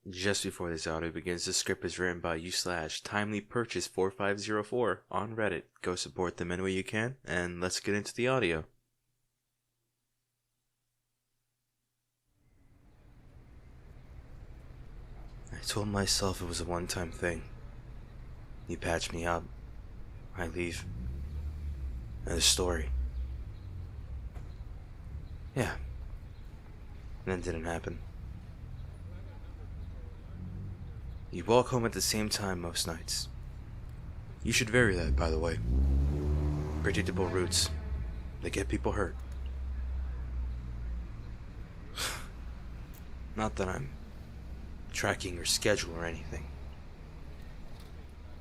Just before this audio begins, the script is written by u/timelypurchase4504 on Reddit. Go support them any way you can, and let's get into the audio. I told myself it was a one-time thing. You patch me up, I leave. And the story. Yeah. And that didn't happen. You walk home at the same time most nights. You should vary that, by the way. Predictable routes. They get people hurt. Not that I'm tracking your schedule or anything.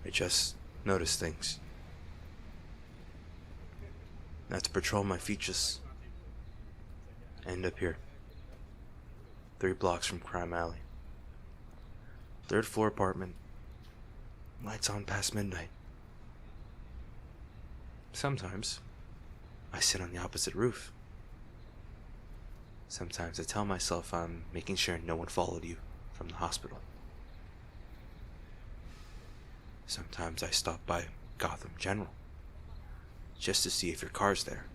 I just notice things. Not to patrol my features. End up here. 3 blocks from Crime Alley. 3rd floor apartment. Lights on past midnight. Sometimes I sit on the opposite roof. Sometimes I tell myself I'm making sure no one followed you from the hospital. Sometimes I stop by Gotham General just to see if your car's there.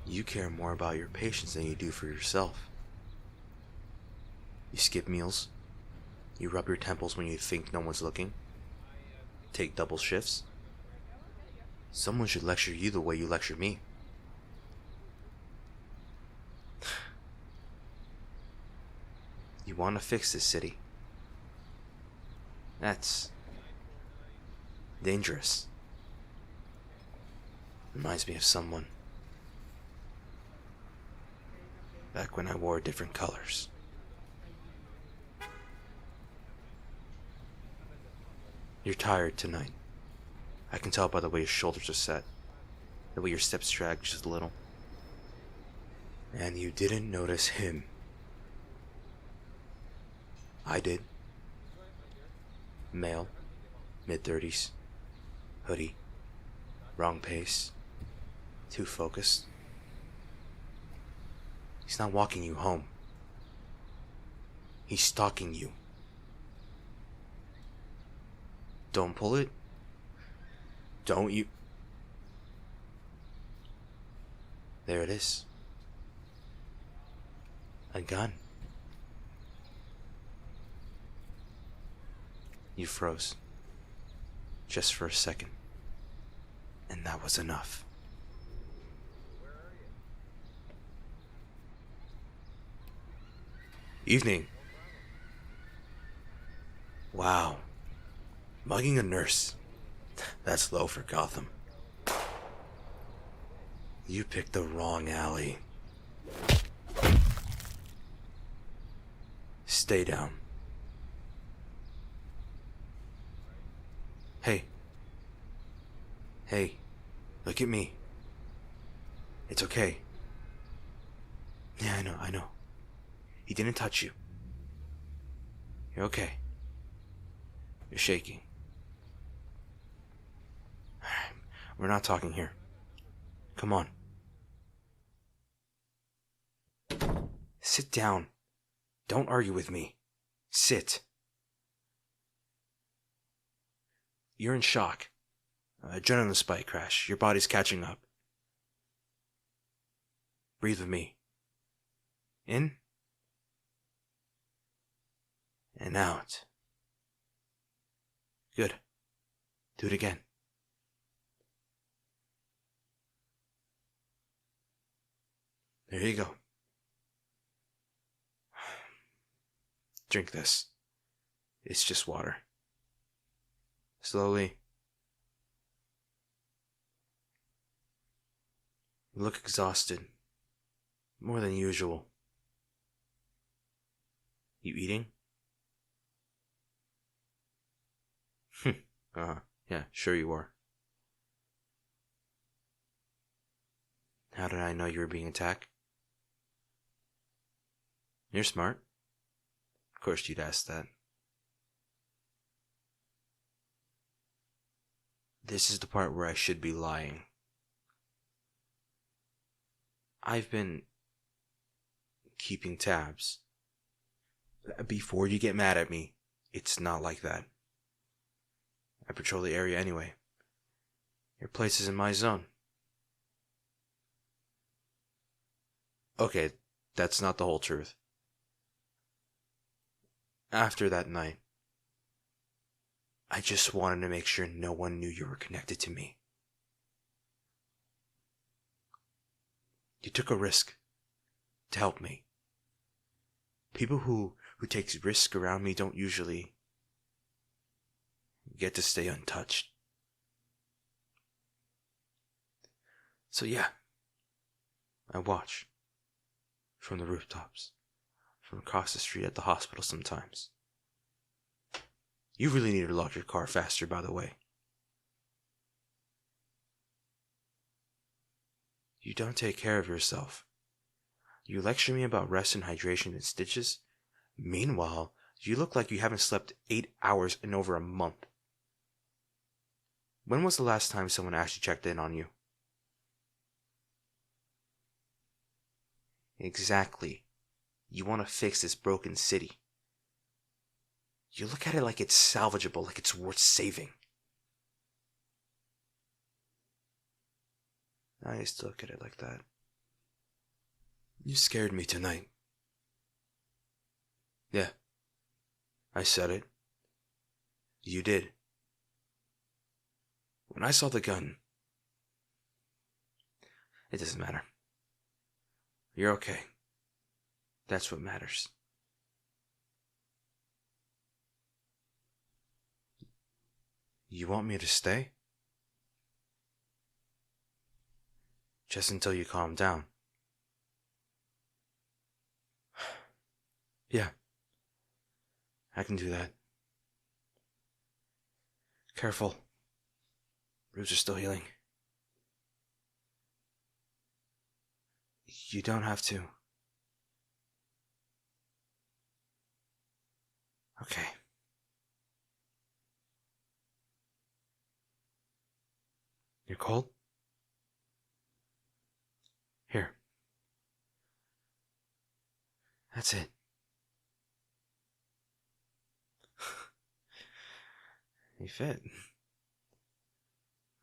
You care more about your patients than you do for yourself. You skip meals. You rub your temples when you think no one's looking. Take double shifts. Someone should lecture you the way you lecture me. You want to fix this city. That's dangerous. Reminds me of someone. Back when I wore different colors. You're tired tonight. I can tell by the way your shoulders are set, the way your steps drag just a little. And you didn't notice him. I did. Male, mid-30s, hoodie, wrong pace, too focused. He's not walking you home. He's stalking you. Don't pull it. Don't you. There it is. A gun. You froze. Just for a second. And that was enough. Evening. Wow. Mugging a nurse. That's low for Gotham. You picked the wrong alley. Stay down. Hey. Hey. Look at me. It's okay. Yeah, I know. He didn't touch you. You're okay. You're shaking. We're not talking here. Come on. Sit down. Don't argue with me. Sit. You're in shock. Adrenaline spike crash. Your body's catching up. Breathe with me. In. And out. Good. Do it again. There you go. Drink this. It's just water. Slowly. You look exhausted. More than usual. You eating? Yeah, sure you are. How did I know you were being attacked? You're smart. Of course you'd ask that. This is the part where I should be lying. I've been keeping tabs Before you get mad at me, it's not like that. I patrol the area anyway. Your place is in my zone. Okay, that's not the whole truth. After that night, I just wanted to make sure no one knew you were connected to me. You took a risk to help me. People who take risks around me don't usually get to stay untouched. So yeah, I watch from the rooftops, from across the street at the hospital sometimes. You really need to lock your car faster, by the way. You don't take care of yourself. You lecture me about rest and hydration and stitches. Meanwhile, you look like you haven't slept 8 hours in over a month. When was the last time someone actually checked in on you? Exactly. You want to fix this broken city. You look at it like it's salvageable, like it's worth saving. I used to look at it like that. You scared me tonight. Yeah, I said it. You did. When I saw the gun, it doesn't matter. You're okay. That's what matters. You want me to stay? Just until you calm down. Yeah, I can do that. Careful. Roots are still healing. You don't have to. Okay. You're cold? Here. That's it. You fit.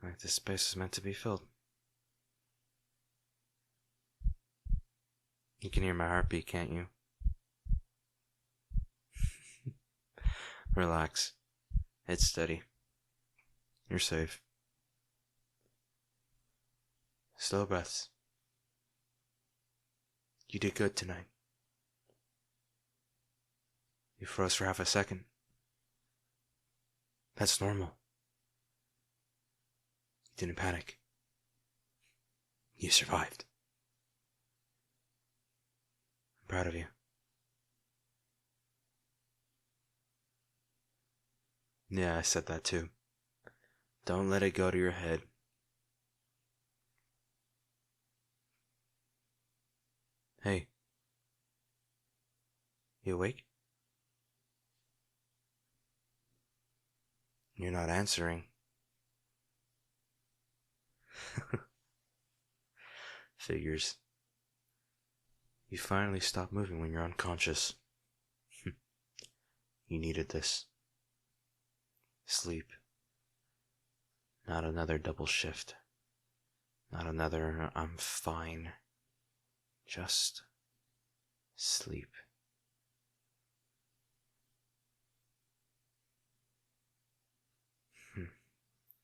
Like this space is meant to be filled. You can hear my heartbeat, can't you? Relax. It's steady. You're safe. Slow breaths. You did good tonight. You froze for half a second. That's normal. You didn't panic. You survived. I'm proud of you. Yeah, I said that too. Don't let it go to your head. Hey. You awake? You're not answering. Figures. You finally stop moving when you're unconscious. You needed this. Sleep. Not another double shift. Not another I'm fine. Just sleep.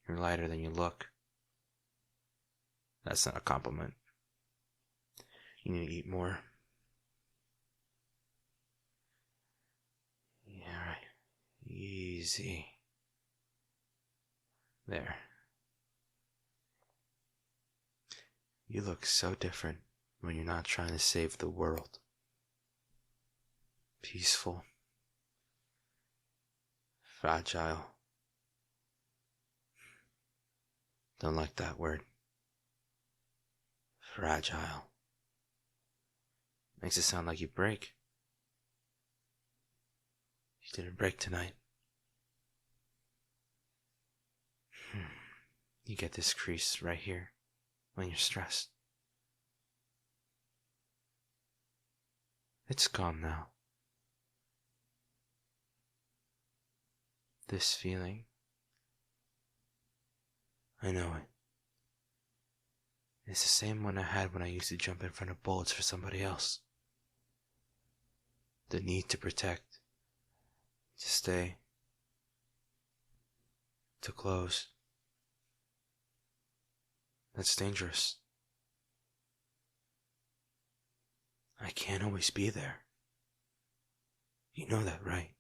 You're lighter than you look. That's not a compliment. You need to eat more. Yeah, right. Easy. There. You look so different when you're not trying to save the world. Peaceful. Fragile. Don't like that word. Fragile. Makes it sound like you break. You didn't break tonight. You get this crease right here when you're stressed. It's gone now. This feeling, I know it. It's the same one I had when I used to jump in front of bullets for somebody else. The need to protect, to stay, to close. That's dangerous. I can't always be there. You know that, right?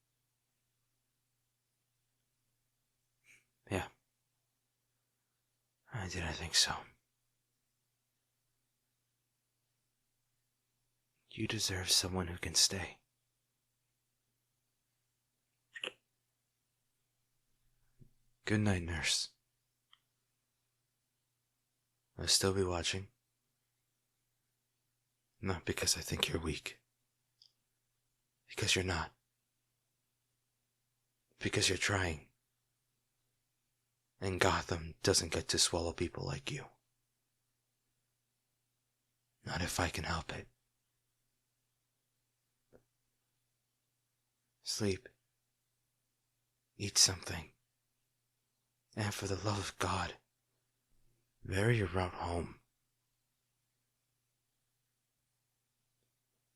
Yeah. I didn't think so. You deserve someone who can stay. Good night, nurse. I'll still be watching. Not because I think you're weak. Because you're not. Because you're trying. And Gotham doesn't get to swallow people like you. Not if I can help it. Sleep. Eat something. And for the love of God, vary your route home.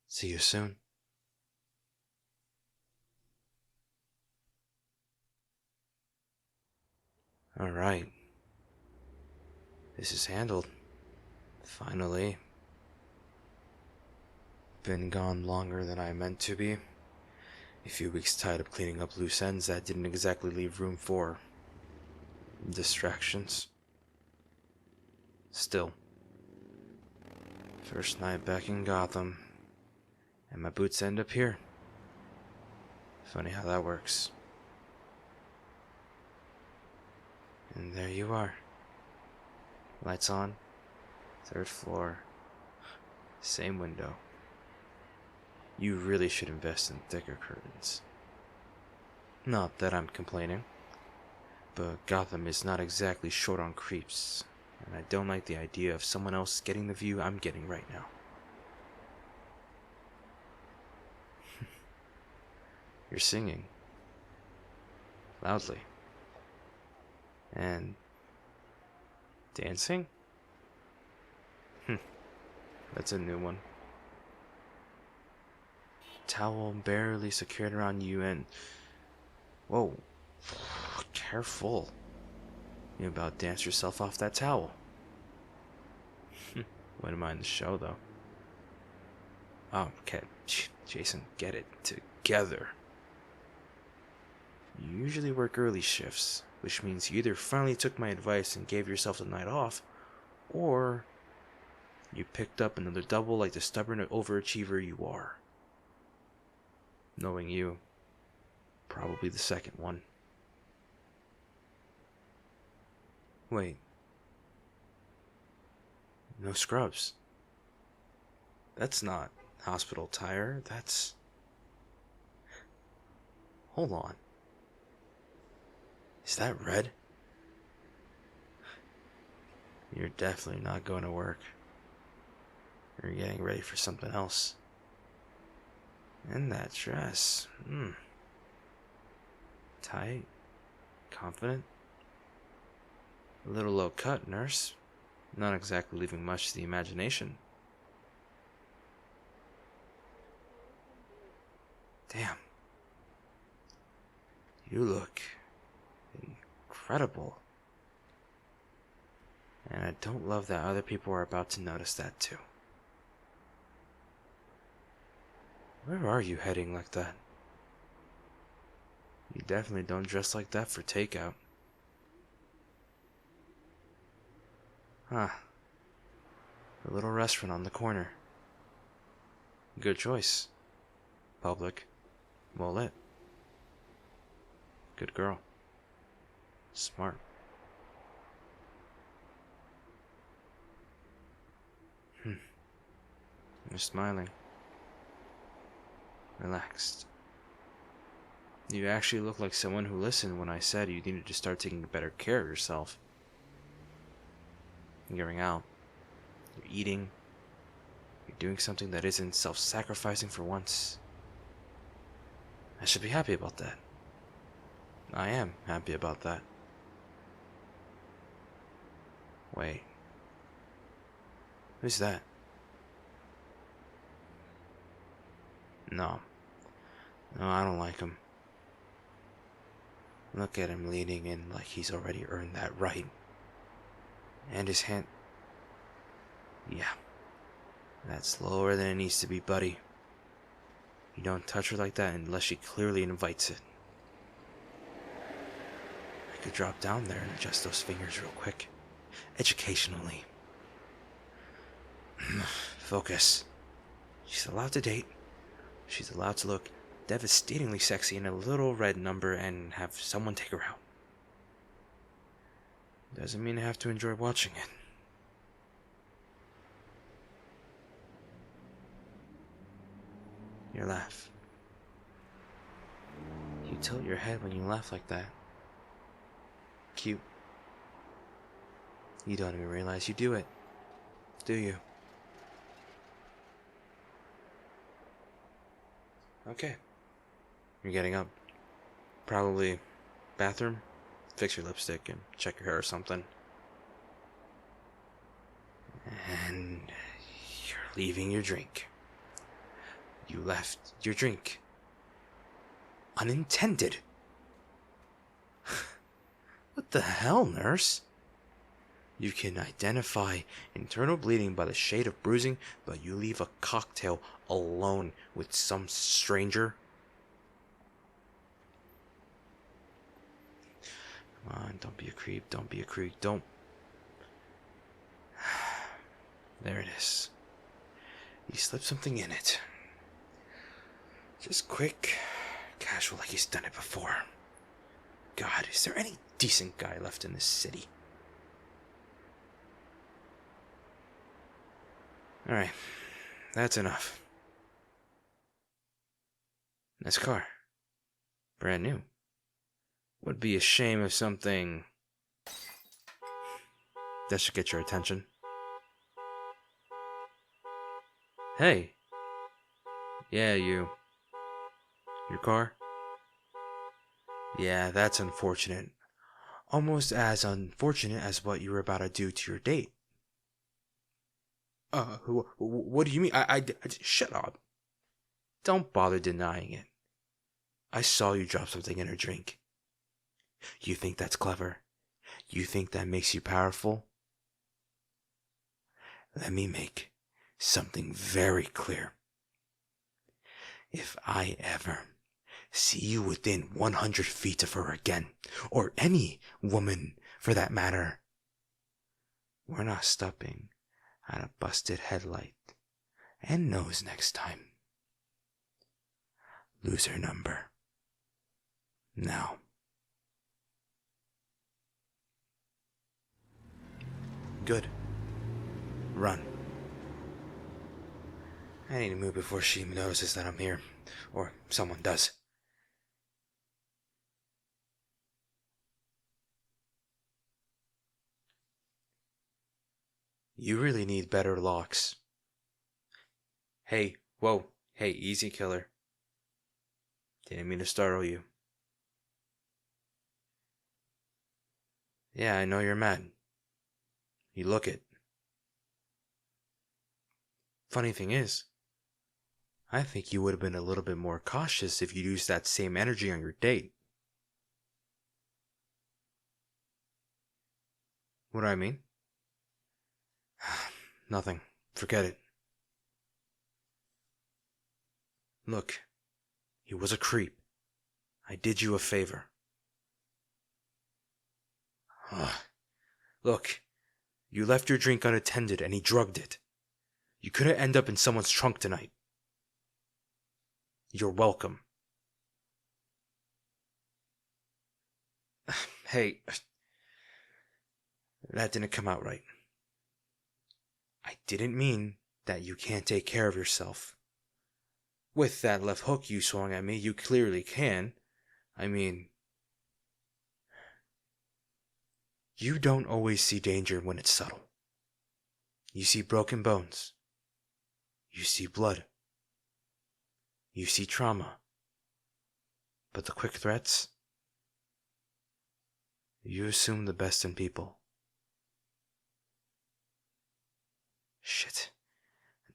See you soon. Alright. This is handled. Finally. Been gone longer than I meant to be. A few weeks tied up cleaning up loose ends that didn't exactly leave room for distractions. Still. First night back in Gotham. And my boots end up here. Funny how that works. And there you are. Lights on. 3rd floor. Same window. You really should invest in thicker curtains. Not that I'm complaining. But Gotham is not exactly short on creeps. And I don't like the idea of someone else getting the view I'm getting right now. You're singing. Loudly. And dancing? That's a new one. Towel barely secured around you and... Whoa. Careful. You about dance yourself off that towel. Wouldn't mind the show, though. Oh, okay. Jason, get it together. You usually work early shifts, which means you either finally took my advice and gave yourself the night off, or you picked up another double like the stubborn overachiever you are. Knowing you, probably the second one. Wait. No scrubs. That's not hospital attire, that's... Hold on. Is that red? You're definitely not going to work. You're getting ready for something else. And that dress. Tight. Confident. A little low cut, nurse. Not exactly leaving much to the imagination. Damn. You look incredible. And I don't love that other people are about to notice that too. Where are you heading like that? You definitely don't dress like that for takeout. Huh. A little restaurant on the corner. Good choice. Public. Well lit. Good girl. Smart. You're smiling. Relaxed. You actually look like someone who listened when I said you needed to start taking better care of yourself. You're going out. You're eating. You're doing something that isn't self-sacrificing for once. I should be happy about that. I am happy about that. Wait. Who's that? No. No, I don't like him. Look at him leaning in like he's already earned that right. And his hand... Yeah. That's lower than it needs to be, buddy. You don't touch her like that unless she clearly invites it. I could drop down there and adjust those fingers real quick. Educationally. Focus. She's allowed to date. She's allowed to look devastatingly sexy in a little red number and have someone take her out. Doesn't mean I have to enjoy watching it. Your laugh. You tilt your head when you laugh like that. Cute. You don't even realize you do it, do you? Okay. You're getting up. Probably bathroom, fix your lipstick, and check your hair or something. And you're leaving your drink. You left your drink. Unintended. What the hell, nurse? You can identify internal bleeding by the shade of bruising, but you leave a cocktail alone with some stranger? Come on, don't be a creep, don't be a creep, don't. There it is. You slipped something in it. Just quick, casual like he's done it before. God, is there any decent guy left in this city? Alright, that's enough. Nice car. Brand new. Would be a shame if something... that should get your attention. Hey. Yeah, you. Your car? Yeah, that's unfortunate. Almost as unfortunate as what you were about to do to your date. What do you mean? Shut up. Don't bother denying it. I saw you drop something in her drink. You think that's clever? You think that makes you powerful? Let me make something very clear. If I ever see you within 100 feet of her again, or any woman for that matter, we're not stopping at a busted headlight and nose next time. Lose her number. Now. Good. Run. I need to move before she notices that I'm here, or someone does. You really need better locks. Hey, whoa, hey, easy, killer. Didn't mean to startle you. Yeah, I know you're mad. You look it. Funny thing is, I think you would have been a little bit more cautious if you'd used that same energy on your date. What do I mean? Nothing. Forget it. Look, he was a creep. I did you a favor. Look, you left your drink unattended and he drugged it. You couldn't end up in someone's trunk tonight. You're welcome. Hey, that didn't come out right. I didn't mean that you can't take care of yourself. With that left hook you swung at me, you clearly can. I mean, you don't always see danger when it's subtle. You see broken bones. You see blood. You see trauma. But the quick threats? You assume the best in people. Shit.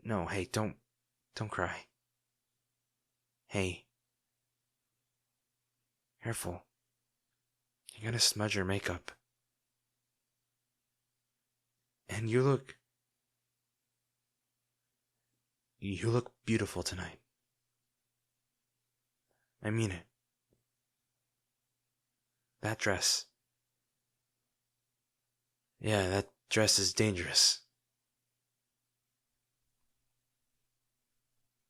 No, hey, don't cry. Hey. Careful. You're gonna smudge your makeup. And you look beautiful tonight. I mean it. That dress. Yeah, that dress is dangerous.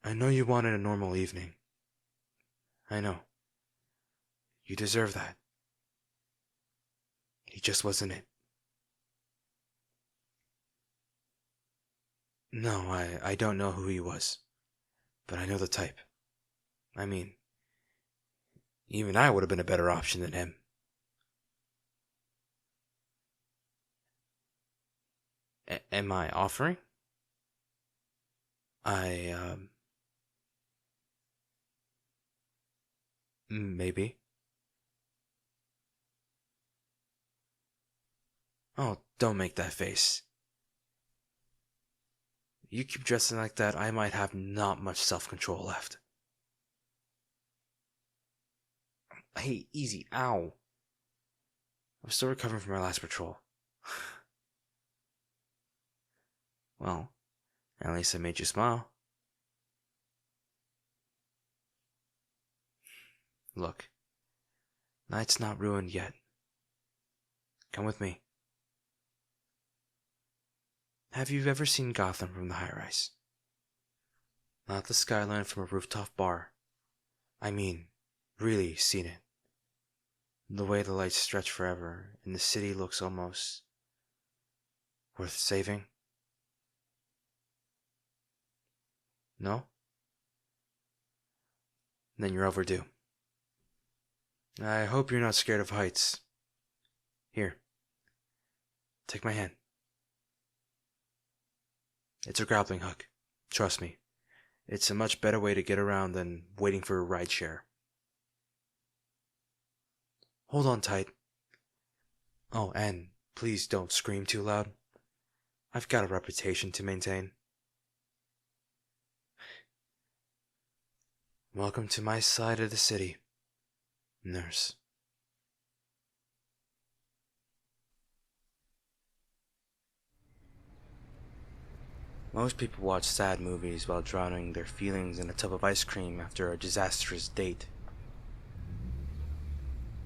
I know you wanted a normal evening. I know. You deserve that. He just wasn't it. No, I don't know who he was. But I know the type. I mean, even I would have been a better option than him. Am I offering? Maybe. Oh, don't make that face. You keep dressing like that, I might have not much self-control left. Hey, easy, ow. I'm still recovering from my last patrol. Well, at least I made you smile. Look, night's not ruined yet. Come with me. Have you ever seen Gotham from the high-rise? Not the skyline from a rooftop bar. I mean, really seen it. The way the lights stretch forever, and the city looks almost worth saving. No? Then you're overdue. I hope you're not scared of heights. Here. Take my hand. It's a grappling hook. Trust me. It's a much better way to get around than waiting for a rideshare. Hold on tight. Oh, and please don't scream too loud. I've got a reputation to maintain. Welcome to my side of the city, nurse. Most people watch sad movies while drowning their feelings in a tub of ice cream after a disastrous date.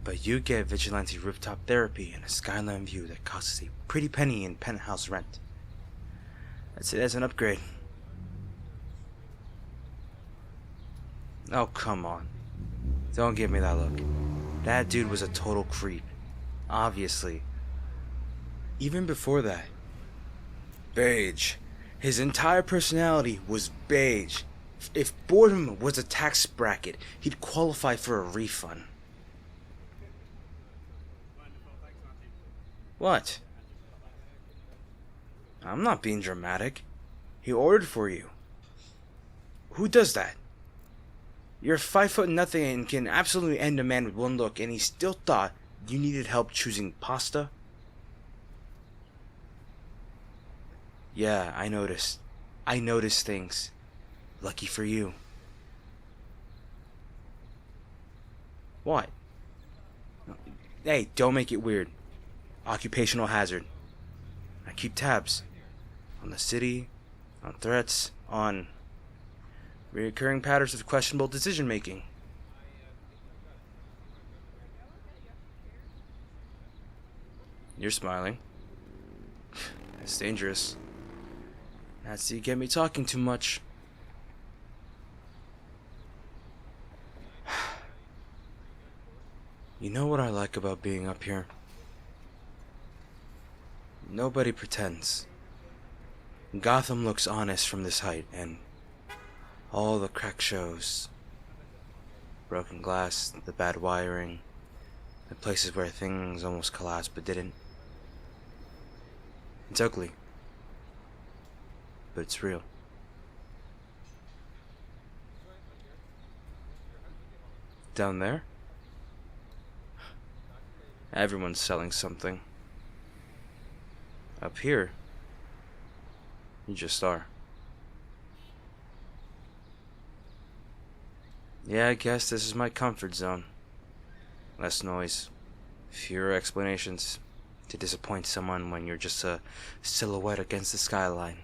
But you get vigilante rooftop therapy and a skyline view that costs a pretty penny in penthouse rent. I'd say that's an upgrade. Oh, come on. Don't give me that look. That dude was a total creep. Obviously. Even before that. Beige. His entire personality was beige. If boredom was a tax bracket, he'd qualify for a refund. What? I'm not being dramatic. He ordered for you. Who does that? You're 5 nothing and can absolutely end a man with one look, and he still thought you needed help choosing pasta? Yeah, I noticed. I noticed things. Lucky for you. What? Hey, don't make it weird. Occupational hazard. I keep tabs. On the city, on threats, on recurring patterns of questionable decision making. You're smiling. That's dangerous. That's you get me talking too much. You know what I like about being up here? Nobody pretends. Gotham looks honest from this height, and all the crack shows. Broken glass, the bad wiring, the places where things almost collapsed but didn't. It's ugly. But it's real. Down there? Everyone's selling something. Up here, you just are. Yeah, I guess this is my comfort zone. Less noise, fewer explanations to disappoint someone when you're just a silhouette against the skyline.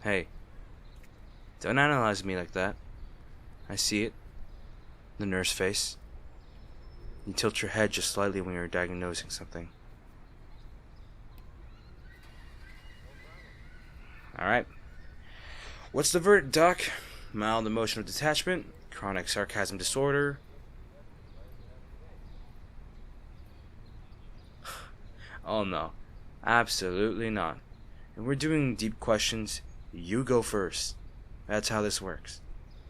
Hey, don't analyze me like that. I see it. The nurse face. You tilt your head just slightly when you're diagnosing something. Alright. What's the verdict, Doc? Mild emotional detachment? Chronic sarcasm disorder? Oh no. Absolutely not. If we're doing deep questions, you go first. That's how this works.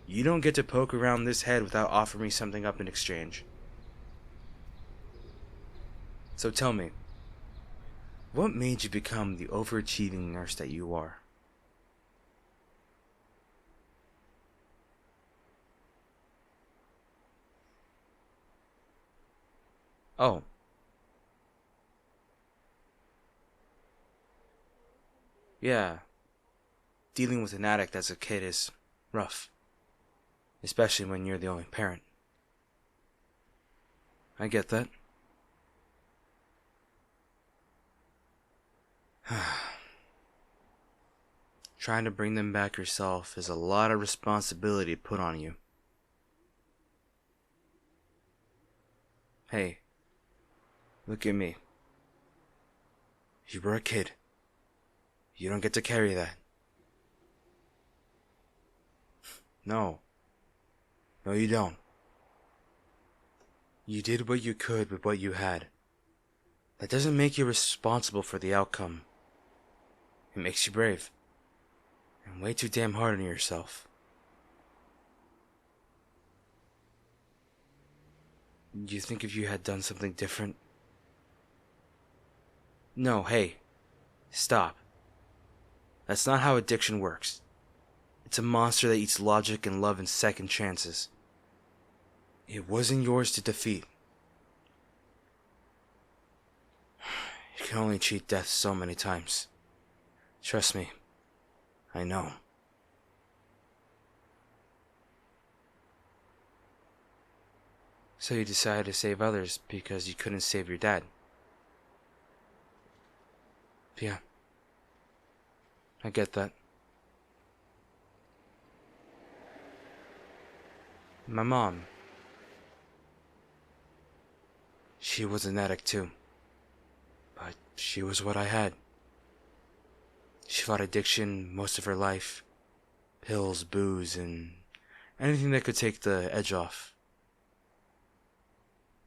You don't get to poke around this head without offering me something up in exchange. So tell me, what made you become the overachieving nurse that you are? Oh. Yeah. Dealing with an addict as a kid is rough. Especially when you're the only parent. I get that. Trying to bring them back yourself is a lot of responsibility put on you. Hey, look at me. You were a kid. You don't get to carry that. No. No, you don't. You did what you could with what you had. That doesn't make you responsible for the outcome. It makes you brave. And way too damn hard on yourself. Do you think if you had done something different? No, hey. Stop. That's not how addiction works. It's a monster that eats logic and love and second chances. It wasn't yours to defeat. You can only cheat death so many times. Trust me. I know. So you decided to save others because you couldn't save your dad. Yeah. I get that. My mom. She was an addict too. But she was what I had. She fought addiction most of her life. Pills, booze, and anything that could take the edge off.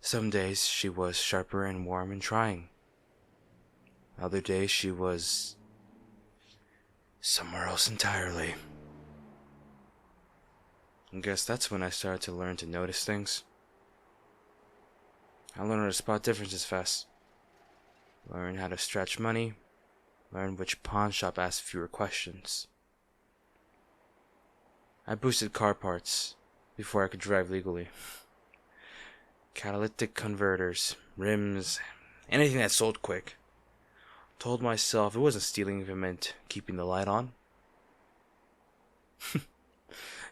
Some days she was sharper and warm and trying. Other days she was somewhere else entirely. I guess that's when I started to learn to notice things. I learned how to spot differences fast. Learn how to stretch money. Learn which pawn shop asks fewer questions. I boosted car parts before I could drive legally. Catalytic converters, rims, anything that sold quick. Told myself it wasn't stealing if it meant keeping the light on.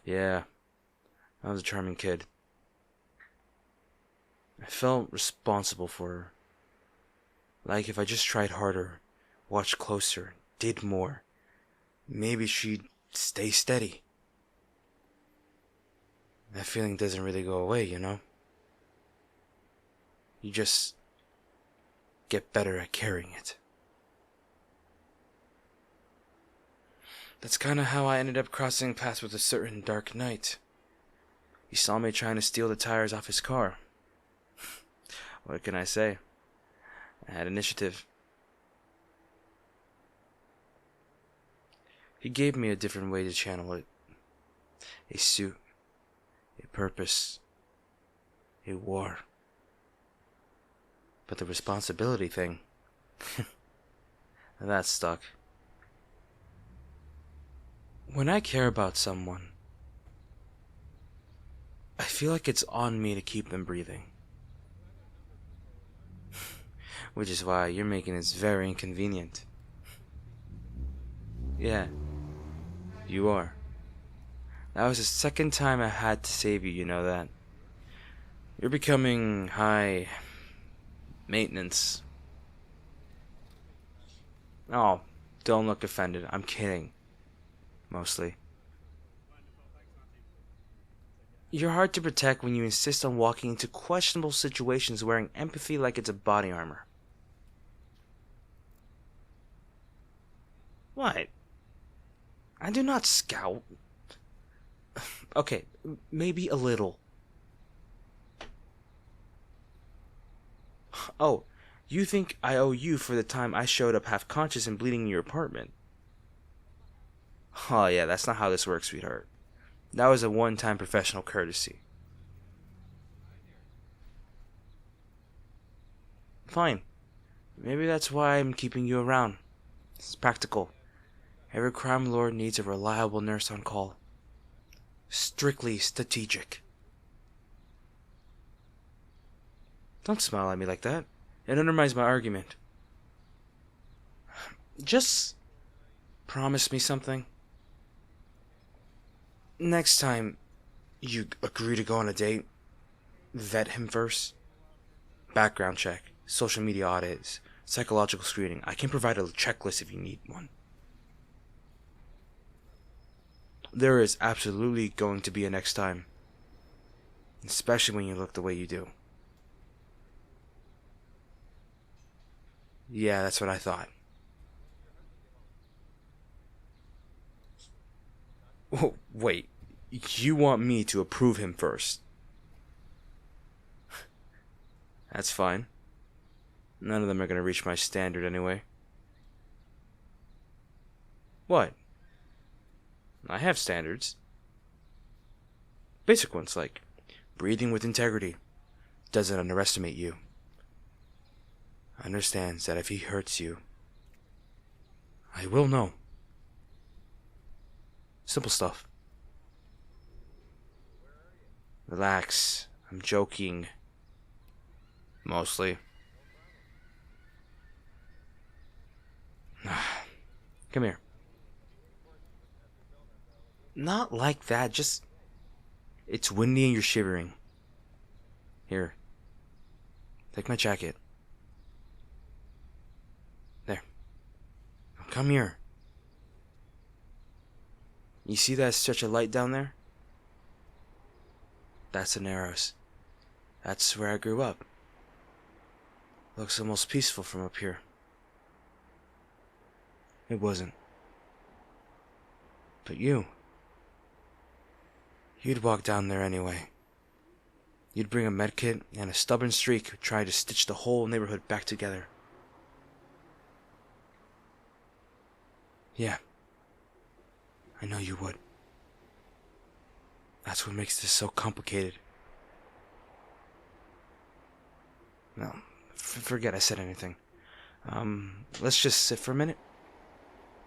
Yeah, I was a charming kid. I felt responsible for her. Like if I just tried harder, watched closer, did more, maybe she'd stay steady. That feeling doesn't really go away, you know? You just get better at carrying it. That's kind of how I ended up crossing paths with a certain dark knight. He saw me trying to steal the tires off his car. What can I say? I had initiative. He gave me a different way to channel it. A suit. A purpose. A war. But the responsibility thing, that stuck. When I care about someone, I feel like it's on me to keep them breathing. Which is why you're making this very inconvenient. Yeah, you are. That was the second time I had to save you, you know that. You're becoming high maintenance. Oh, don't look offended. I'm kidding. Mostly. You're hard to protect when you insist on walking into questionable situations wearing empathy like it's a body armor. What? I do not scout. Okay, maybe a little. Oh, you think I owe you for the time I showed up half conscious and bleeding in your apartment? Oh yeah, that's not how this works, sweetheart. That was a one-time professional courtesy. Fine. Maybe that's why I'm keeping you around. It's practical. Every crime lord needs a reliable nurse on call. Strictly strategic. Don't smile at me like that. It undermines my argument. Just promise me something. Next time you agree to go on a date, vet him first. Background check, social media audits, psychological screening. I can provide a checklist if you need one. There is absolutely going to be a next time. Especially when you look the way you do. Yeah, that's what I thought. Oh, wait, you want me to approve him first? That's fine. None of them are going to reach my standard anyway. What? I have standards. Basic ones like breathing with integrity, doesn't underestimate you, understands that if he hurts you, I will know. Simple stuff. Relax. I'm joking. Mostly. Come here. Not like that, just... It's windy and you're shivering. Here. Take my jacket. There. Now come here. You see that stretch of light down there? That's the Narrows. That's where I grew up. Looks almost peaceful from up here. It wasn't. But you'd walk down there anyway. You'd bring a medkit and a stubborn streak trying to stitch the whole neighborhood back together. Yeah. I know you would. That's what makes this so complicated. No, forget I said anything. Let's just sit for a minute.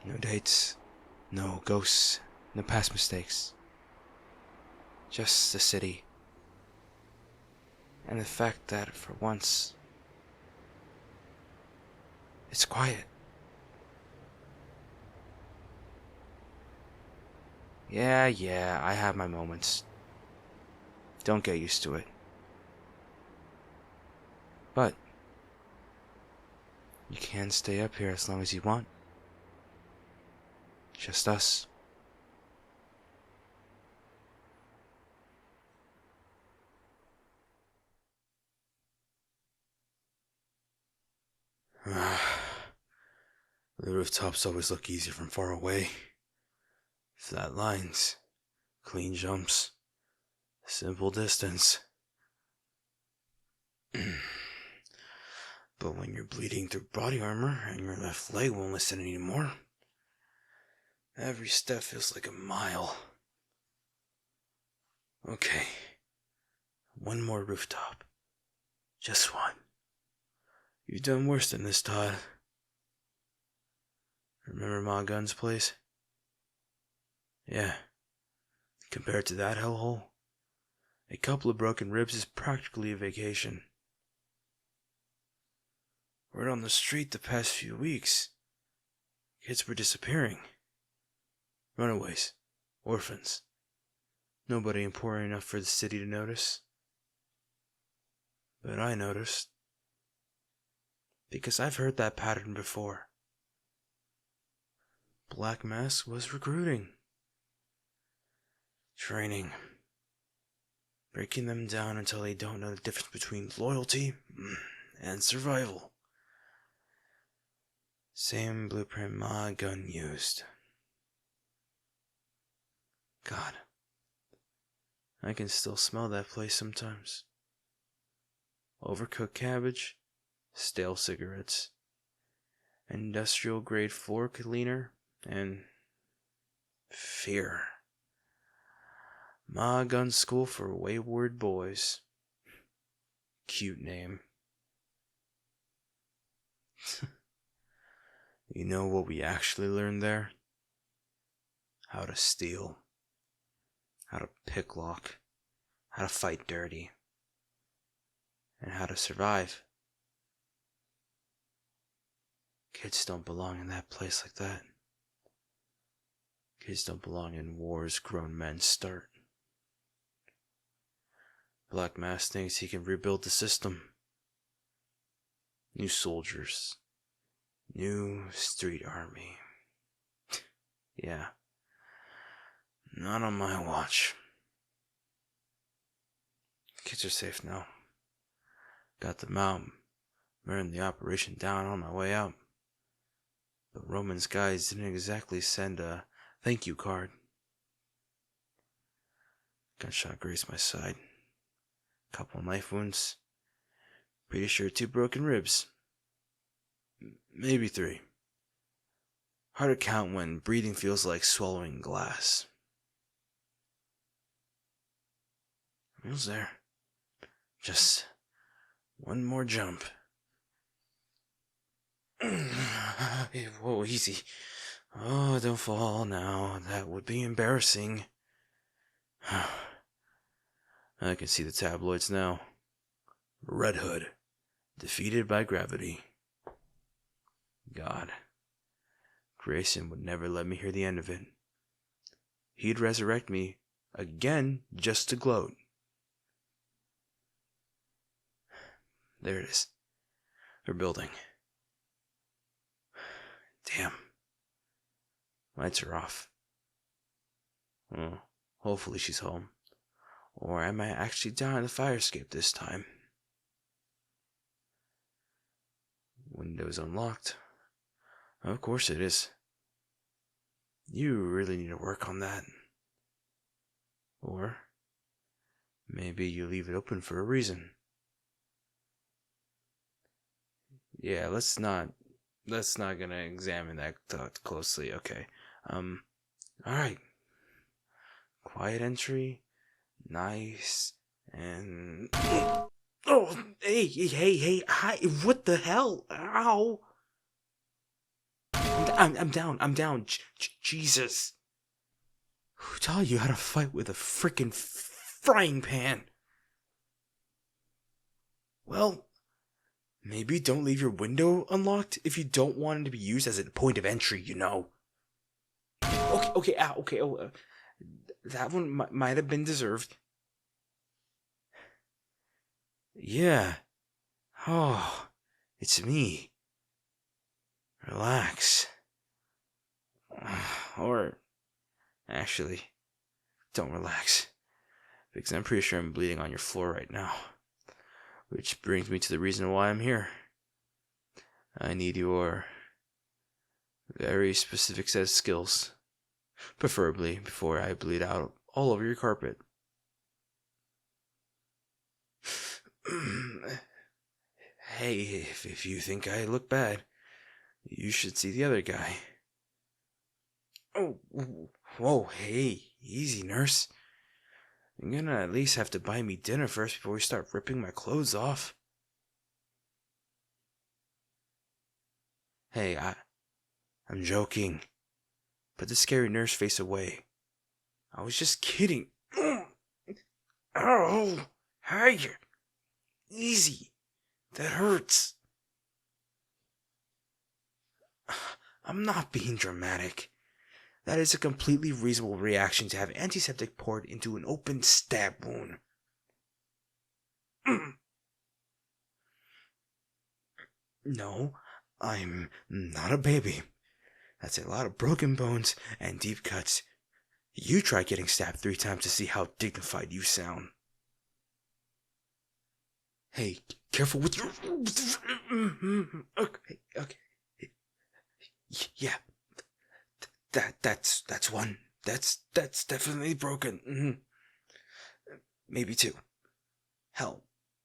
No dates, no ghosts, no past mistakes. Just the city. And the fact that, for once, it's quiet. Yeah, I have my moments. Don't get used to it. But you can stay up here as long as you want. Just us. The rooftops always look easier from far away. Flat lines, clean jumps, simple distance. But when you're bleeding through body armor and your left leg won't listen anymore, every step feels like a mile. Okay, one more rooftop. Just one. You've done worse than this, Todd. Remember Ma Gunn's place? Yeah. Compared to that hellhole, A couple of broken ribs is practically a vacation. Word on the street the past few weeks, kids were disappearing. Runaways, orphans. Nobody important enough for the city to notice. But I noticed. Because I've heard that pattern before. Black Mask was recruiting. Training. Breaking them down until they don't know the difference between loyalty and survival. Same blueprint my gun used. God. I can still smell that place sometimes. Overcooked cabbage, stale cigarettes, industrial grade floor cleaner, and fear. Ma Gun School for Wayward Boys. Cute name. You know what we actually learned there? How to steal. How to pick lock. How to fight dirty. And how to survive. Kids don't belong in that place like that. Kids don't belong in wars grown men start. Black Mask thinks he can rebuild the system. New soldiers. New street army. Yeah. Not on my watch. Kids are safe now. Got them out. Burned the operation down on my way out. But Roman's guys didn't exactly send a thank you card. Gunshot grazed my side. Couple knife wounds. Pretty sure 2 broken ribs. Maybe 3. Hard to count when breathing feels like swallowing glass. Almost there. Just one more jump. Whoa, easy. Oh, don't fall now. That would be embarrassing. I can see the tabloids now. Redhood, defeated by gravity. God. Grayson would never let me hear the end of it. He'd resurrect me again just to gloat. There it is. Her building. Damn. Lights are off. Well, hopefully she's home. Or I might actually die on the fire escape this time. Windows unlocked. Of course it is. You really need to work on that. Or maybe you leave it open for a reason. Yeah, let's not gonna examine that closely. Okay. Alright. Quiet entry. Nice. And oh, hey, hi, what the hell? Ow. I'm down. Jesus. Who taught you how to fight with a frickin' frying pan? Well, maybe don't leave your window unlocked if you don't want it to be used as a point of entry, you know. Okay, that one might have been deserved. Yeah. Oh, it's me. Relax. Or, actually, don't relax. Because I'm pretty sure I'm bleeding on your floor right now. Which brings me to the reason why I'm here. I need your very specific set of skills. Preferably before I bleed out all over your carpet. Hey, if you think I look bad, you should see the other guy. Oh, whoa, hey, easy, nurse. You're gonna at least have to buy me dinner first before we start ripping my clothes off. Hey, I'm joking. Put the scary nurse face away. I was just kidding. Oh, hey, easy. That hurts. I'm not being dramatic. That is a completely reasonable reaction to have antiseptic poured into an open stab wound. No, I'm not a baby. That's a lot of broken bones and deep cuts. You try getting stabbed 3 times to see how dignified you sound. Hey, careful with your... Okay. Yeah, that's one. That's definitely broken. Maybe 2. Hell,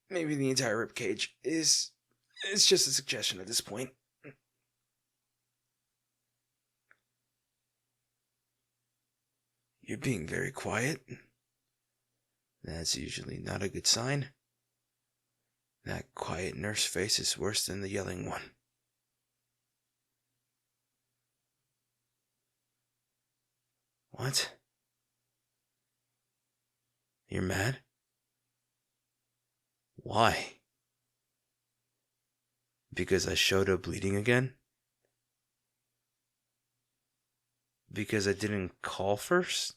maybe the entire rib cage is... It's just a suggestion at this point. You're being very quiet. That's usually not a good sign. That quiet nurse face is worse than the yelling one. What? You're mad? Why? Because I showed up bleeding again? Because I didn't call first?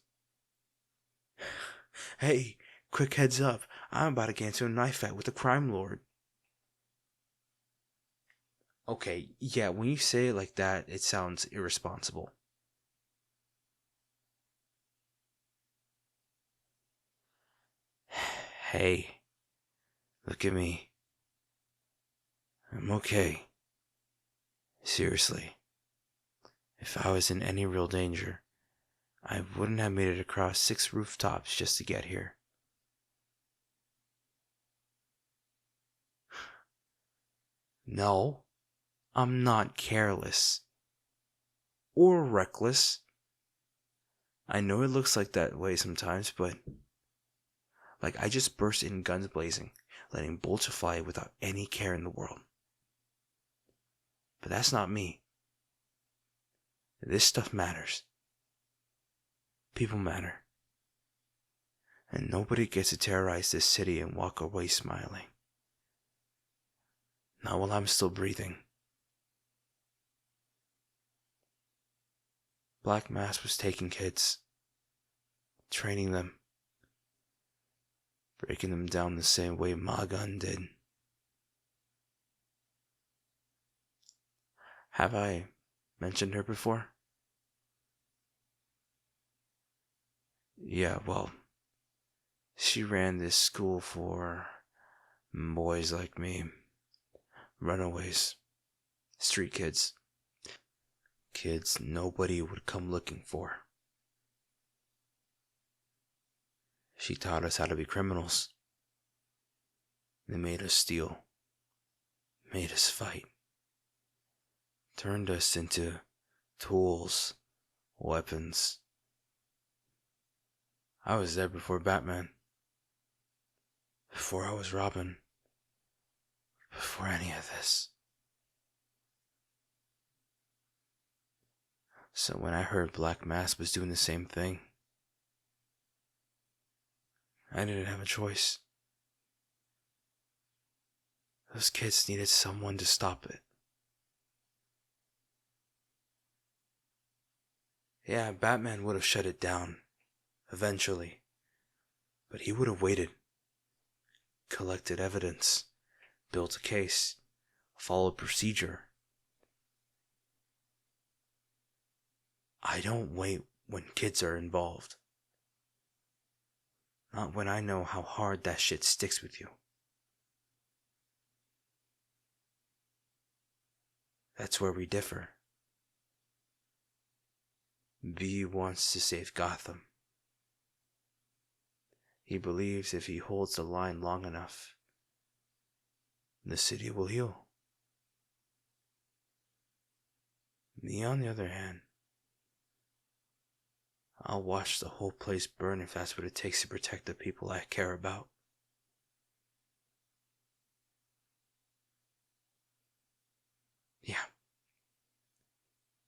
Hey, quick heads up. I'm about to get into a knife fight with a crime lord. Okay, yeah, when you say it like that, it sounds irresponsible. Hey, look at me. I'm okay. Seriously. If I was in any real danger, I wouldn't have made it across 6 rooftops just to get here. No, I'm not careless. Or reckless. I know it looks like that way sometimes, but... Like I just burst in guns blazing, letting bolts fly without any care in the world. But that's not me. This stuff matters. People matter. And nobody gets to terrorize this city and walk away smiling. Not while I'm still breathing. Black Mass was taking kids, training them, breaking them down the same way my gun did. Have I mentioned her before? Yeah, well, she ran this school for boys like me, runaways, street kids, kids nobody would come looking for. She taught us how to be criminals. They made us steal, made us fight, turned us into tools, weapons. I was there before Batman, before I was Robin, before any of this. So when I heard Black Mass was doing the same thing, I didn't have a choice. Those kids needed someone to stop it. Yeah, Batman would have shut it down, eventually. But he would have waited, collected evidence, built a case, followed procedure. I don't wait when kids are involved. Not when I know how hard that shit sticks with you. That's where we differ. B wants to save Gotham. He believes if he holds the line long enough, the city will heal. Me, on the other hand, I'll watch the whole place burn if that's what it takes to protect the people I care about. Yeah.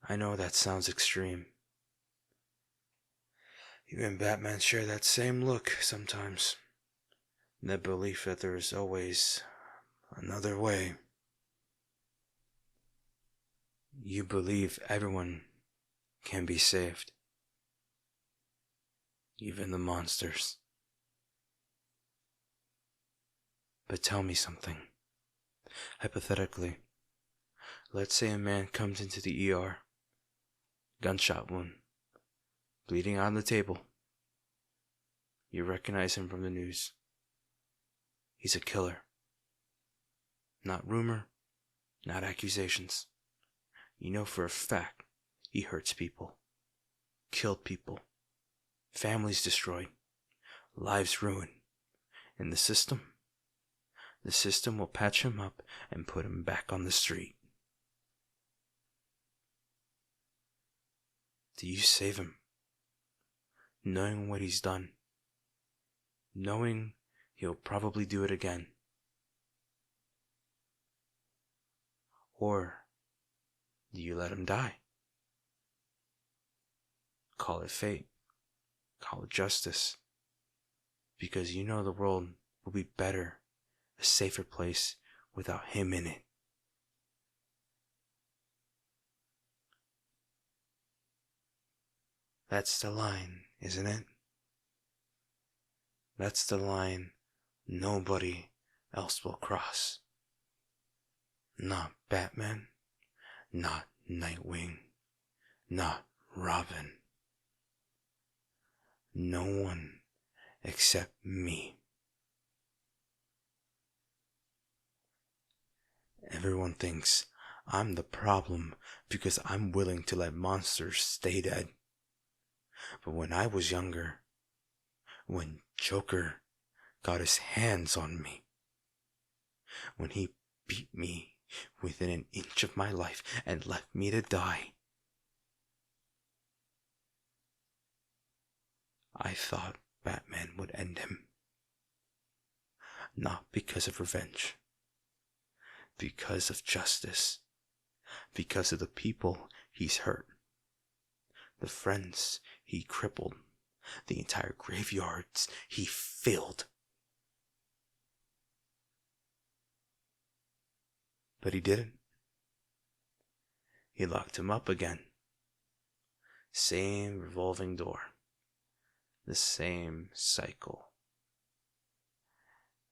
I know that sounds extreme. You and Batman share that same look sometimes. The belief that there is always another way. You believe everyone can be saved. Even the monsters. But tell me something. Hypothetically, let's say a man comes into the ER, gunshot wound, bleeding on the table. You recognize him from the news. He's a killer. Not rumor, not accusations. You know for a fact he hurts people, killed people, families destroyed, lives ruined. And the system will patch him up and put him back on the street. Do you save him? Knowing what he's done, knowing he'll probably do it again. Or do you let him die? Call it fate, call it justice, because you know the world will be better, a safer place without him in it. That's the line, isn't it? That's the line nobody else will cross. Not Batman, not Nightwing, not Robin. No one except me. Everyone thinks I'm the problem because I'm willing to let monsters stay dead. But when I was younger, when Joker got his hands on me, when he beat me within an inch of my life and left me to die, I thought Batman would end him. Not because of revenge, because of justice, because of the people he's hurt, the friends he crippled, the entire graveyards he filled. But he didn't. He locked him up again. Same revolving door. The same cycle.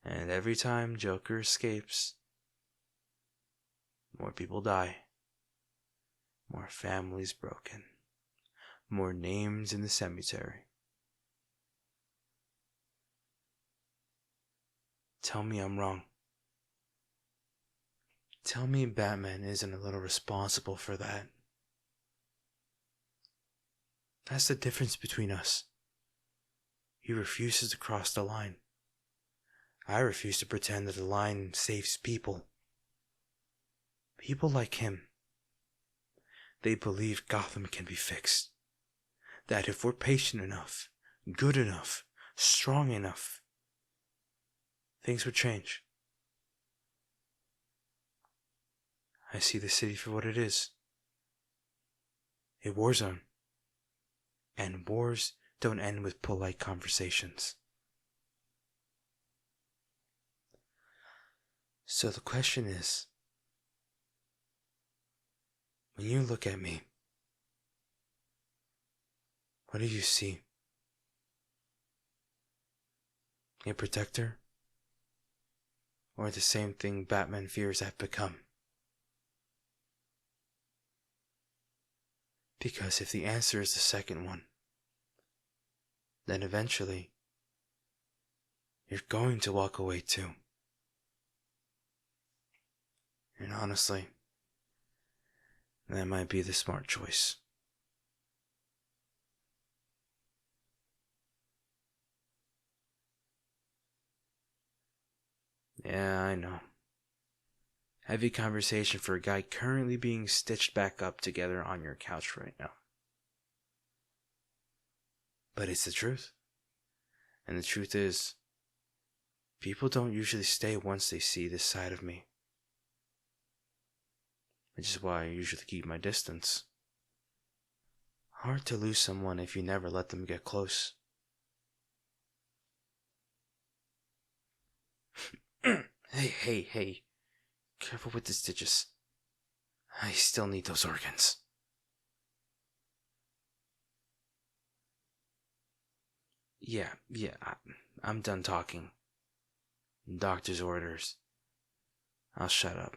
And every time Joker escapes, more people die. More families broken. More names in the cemetery. Tell me I'm wrong. Tell me Batman isn't a little responsible for that. That's the difference between us. He refuses to cross the line. I refuse to pretend that the line saves people. People like him. They believe Gotham can be fixed. That if we're patient enough, good enough, strong enough, things would change. I see the city for what it is. A war zone. And wars don't end with polite conversations. So the question is, when you look at me, what do you see? A protector? Or the same thing Batman fears I've become? Because if the answer is the second one, then eventually, you're going to walk away too. And honestly, that might be the smart choice. Yeah, I know. Heavy conversation for a guy currently being stitched back up together on your couch right now. But it's the truth. And the truth is, people don't usually stay once they see this side of me. Which is why I usually keep my distance. Hard to lose someone if you never let them get close. Hey. Careful with the stitches. I still need those organs. Yeah, I'm done talking. Doctor's orders. I'll shut up.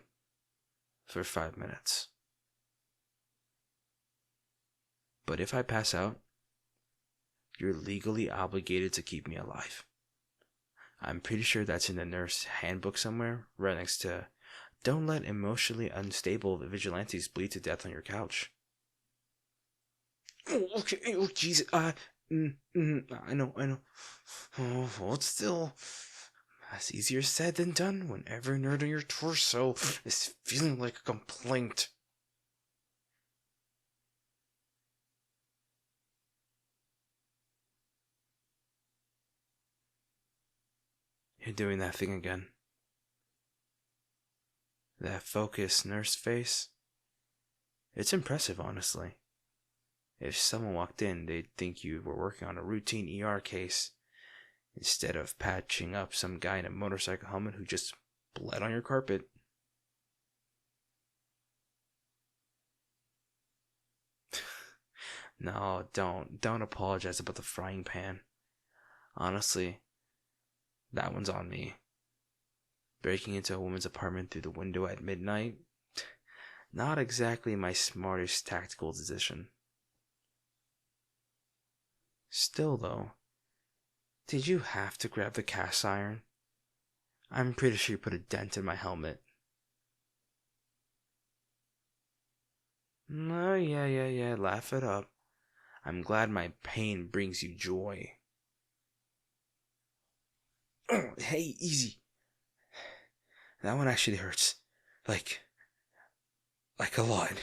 For 5 minutes. But if I pass out, you're legally obligated to keep me alive. I'm pretty sure that's in the nurse handbook somewhere, right next to "Don't let emotionally unstable vigilantes bleed to death on your couch." Oh, okay. Oh, jeez. I know. Oh, hold still. That's easier said than done when every nerd on your torso is feeling like a complaint. You're doing that thing again. That focused nurse face. It's impressive, honestly. If someone walked in, they'd think you were working on a routine ER case instead of patching up some guy in a motorcycle helmet who just bled on your carpet. No, don't apologize about the frying pan. Honestly, that one's on me. Breaking into a woman's apartment through the window at midnight? Not exactly my smartest tactical decision. Still, though, did you have to grab the cast iron? I'm pretty sure you put a dent in my helmet. No, yeah, laugh it up. I'm glad my pain brings you joy. Oh, hey, easy. That one actually hurts. Like a lot.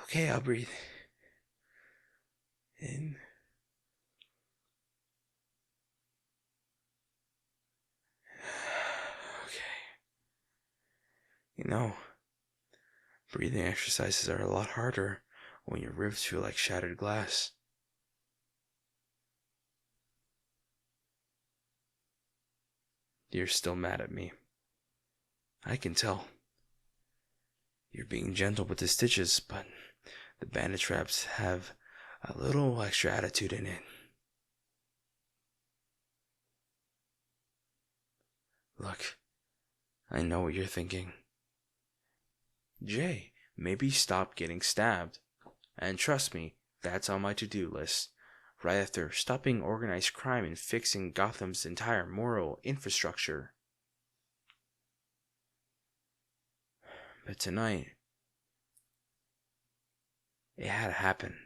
Okay, I'll breathe. In. Okay. You know, breathing exercises are a lot harder when your ribs feel like shattered glass. You're still mad at me. I can tell. You're being gentle with the stitches, but the bandage wraps have a little extra attitude in it. Look, I know what you're thinking. Jay, maybe stop getting stabbed. And trust me, that's on my to-do list. Right after stopping organized crime and fixing Gotham's entire moral infrastructure. But tonight, it had to happen.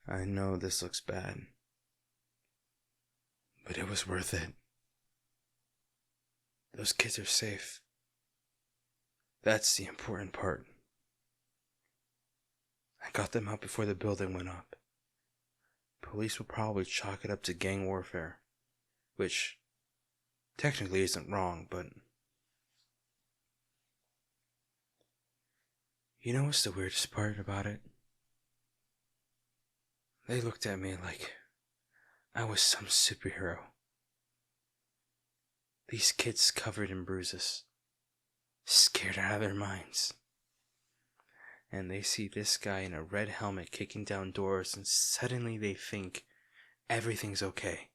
I know this looks bad, but it was worth it. Those kids are safe. That's the important part. I got them out before the building went up. Police will probably chalk it up to gang warfare, which technically isn't wrong, but you know what's the weirdest part about it? They looked at me like I was some superhero. These kids covered in bruises, scared out of their minds. And they see this guy in a red helmet kicking down doors, and suddenly they think everything's okay.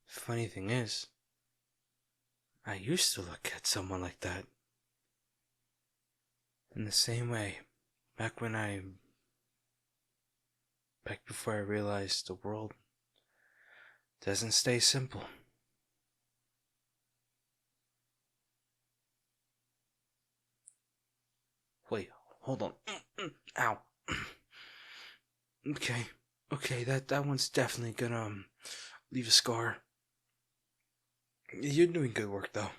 Funny thing is, I used to look at someone like that. In the same way, back before I realized the world doesn't stay simple. Wait, hold on. Ow. Okay, that one's definitely gonna leave a scar. You're doing good work, though.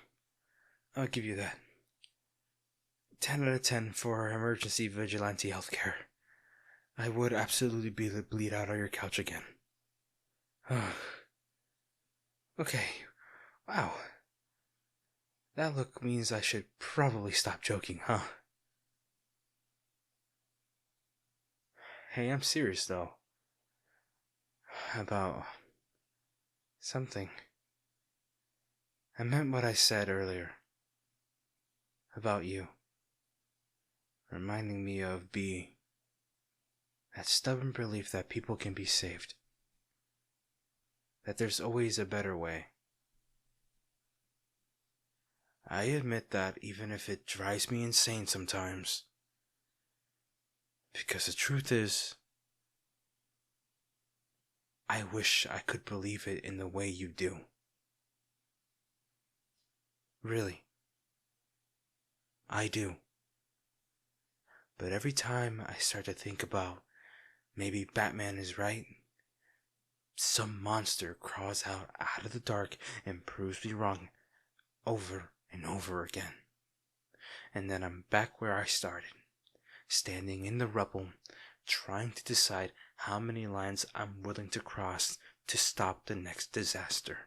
I'll give you that. 10 out of 10 for emergency vigilante healthcare. I would absolutely bleed out on your couch again. Okay. Wow. That look means I should probably stop joking, huh? Hey, I'm serious though. about something. I meant what I said earlier about you, reminding me of B, that stubborn belief that people can be saved, that there's always a better way. I admit that even if it drives me insane sometimes, because the truth is, I wish I could believe it in the way you do. Really. I do. But every time I start to think about maybe Batman is right, some monster crawls out of the dark and proves me wrong over and over again. And then I'm back where I started, standing in the rubble, trying to decide how many lines I'm willing to cross to stop the next disaster.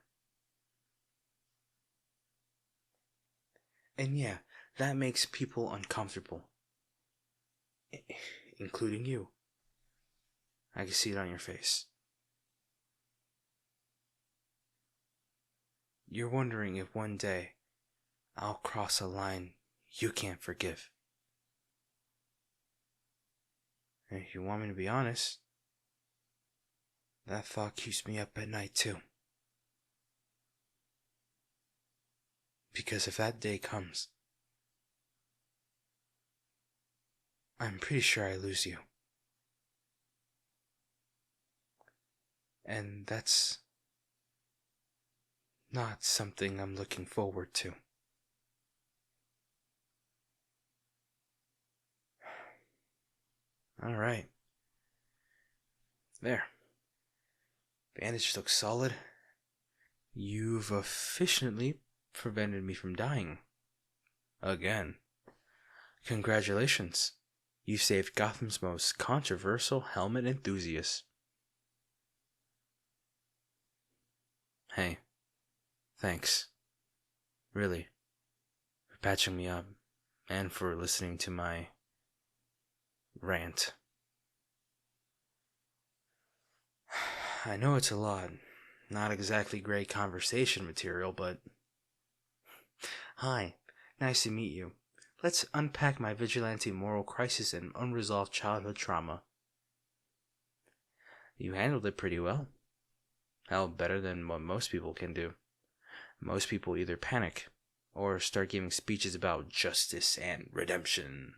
And yeah, that makes people uncomfortable. Including you. I can see it on your face. You're wondering if one day I'll cross a line you can't forgive. And if you want me to be honest, that thought keeps me up at night too. Because if that day comes, I'm pretty sure I lose you. And that's not something I'm looking forward to. Alright. There. Bandage looks solid. You've efficiently prevented me from dying. Again. Congratulations. You saved Gotham's most controversial helmet enthusiast. Hey. Thanks. Really. For patching me up. And for listening to my rant. I know it's a lot. Not exactly great conversation material, but... Hi, nice to meet you. Let's unpack my vigilante moral crisis and unresolved childhood trauma. You handled it pretty well. Hell, better than what most people can do. Most people either panic or start giving speeches about justice and redemption.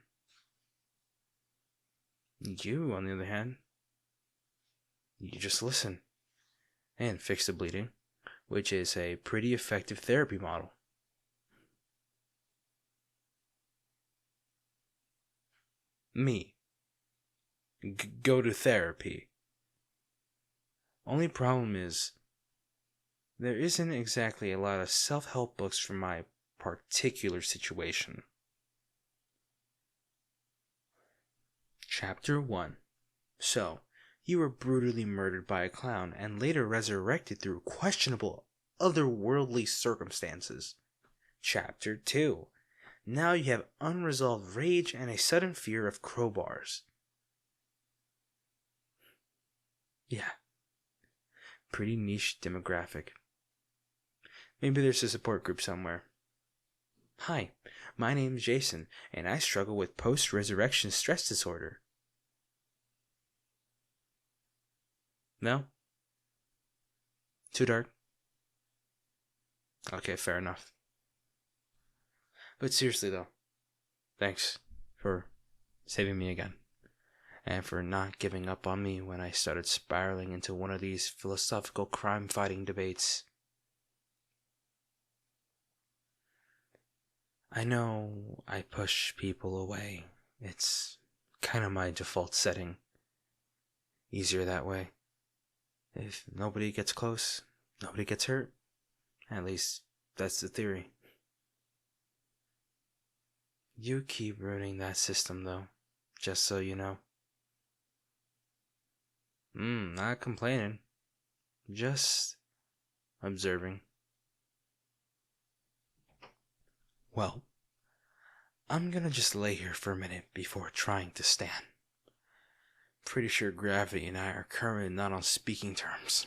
You, on the other hand, you just listen and fix the bleeding, which is a pretty effective therapy model. Me. Go to therapy. Only problem is, there isn't exactly a lot of self-help books for my particular situation. Chapter 1. So, you were brutally murdered by a clown and later resurrected through questionable otherworldly circumstances. Chapter 2. Now you have unresolved rage and a sudden fear of crowbars. Yeah. Pretty niche demographic. Maybe there's a support group somewhere. Hi, my name's Jason, and I struggle with post-resurrection stress disorder. No? Too dark? Okay, fair enough. But seriously though, thanks for saving me again. And for not giving up on me when I started spiraling into one of these philosophical crime-fighting debates. I know I push people away. It's kind of my default setting. Easier that way. If nobody gets close, nobody gets hurt. At least, that's the theory. You keep ruining that system though, just so you know. Not complaining. Just observing. Well, I'm gonna just lay here for a minute before trying to stand. Pretty sure Gravity and I are currently not on speaking terms.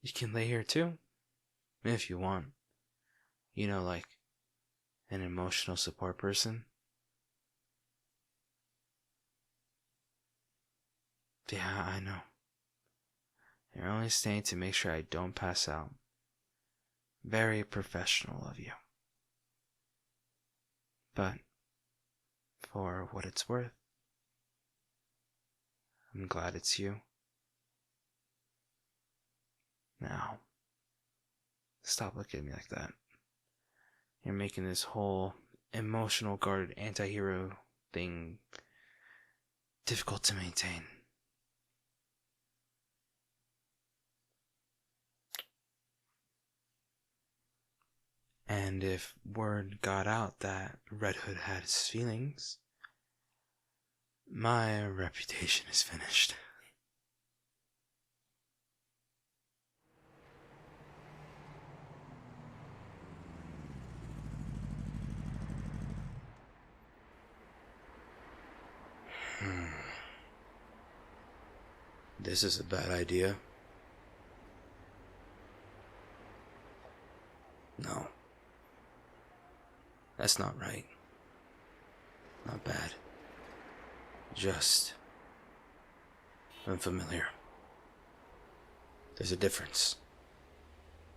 You can lay here too, if you want. You know, like an emotional support person. Yeah, I know. You're only staying to make sure I don't pass out. Very professional of you. But, for what it's worth, I'm glad it's you. Now, stop looking at me like that. You're making this whole emotional guarded anti-hero thing difficult to maintain. And if word got out that Redhood had his feelings, my reputation is finished. This is a bad idea. No. That's not right. Not bad. Just unfamiliar. There's a difference.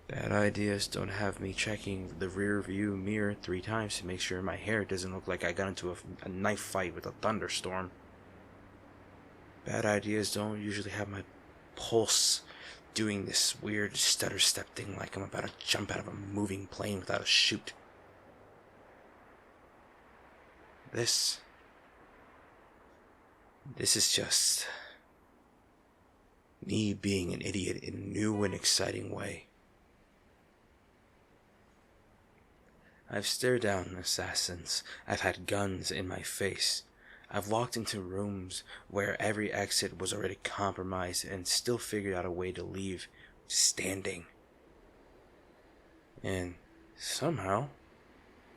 Bad ideas don't have me checking the rear view mirror 3 times to make sure my hair doesn't look like I got into a knife fight with a thunderstorm. Bad ideas don't usually have my pulse doing this weird stutter step thing like I'm about to jump out of a moving plane without a chute. This is just me being an idiot in a new and exciting way. I've stared down assassins. I've had guns in my face. I've walked into rooms where every exit was already compromised and still figured out a way to leave standing. And somehow,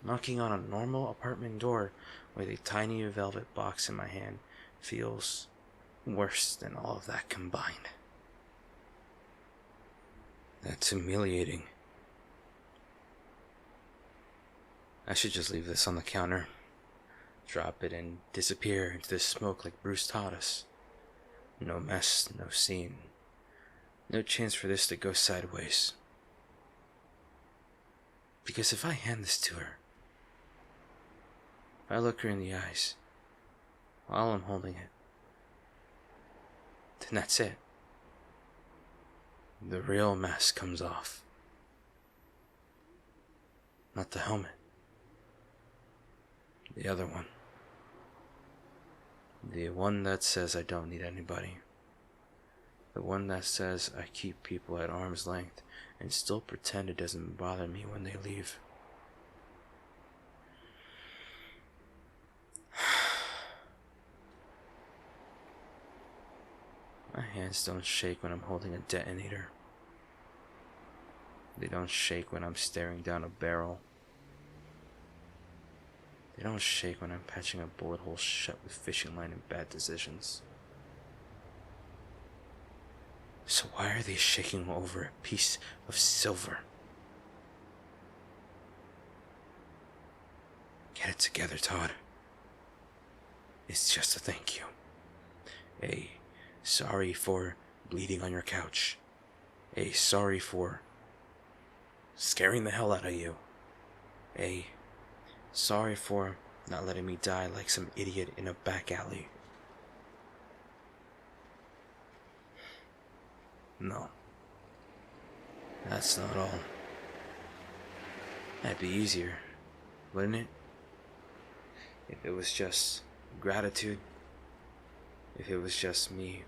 knocking on a normal apartment door with a tiny velvet box in my hand feels worse than all of that combined. That's humiliating. I should just leave this on the counter, drop it and disappear into the smoke like Bruce taught us. No mess, no scene. No chance for this to go sideways. Because if I hand this to her, if I look her in the eyes while I'm holding it, then that's it. The real mask comes off. Not the helmet. The other one. The one that says I don't need anybody. The one that says I keep people at arm's length and still pretend it doesn't bother me when they leave. My hands don't shake when I'm holding a detonator. They don't shake when I'm staring down a barrel. They don't shake when I'm patching a bullet hole shut with fishing line and bad decisions. So why are they shaking over a piece of silver? Get it together, Todd. It's just a thank you. A sorry for bleeding on your couch. A sorry for scaring the hell out of you. A sorry for not letting me die like some idiot in a back alley. No. That's not all. That'd be easier, wouldn't it? If it was just gratitude. If it was just me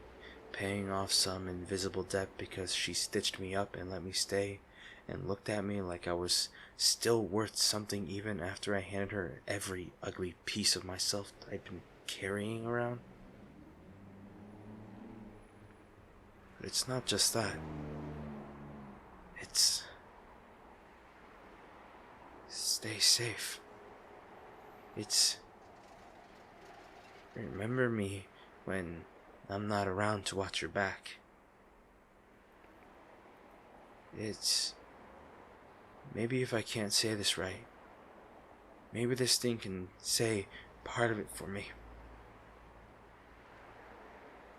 paying off some invisible debt because she stitched me up and let me stay and looked at me like I was still worth something even after I handed her every ugly piece of myself that I'd been carrying around. But it's not just that. It's stay safe. It's Remember me when I'm not around to watch your back. It's... Maybe if I can't say this right, maybe this thing can say part of it for me.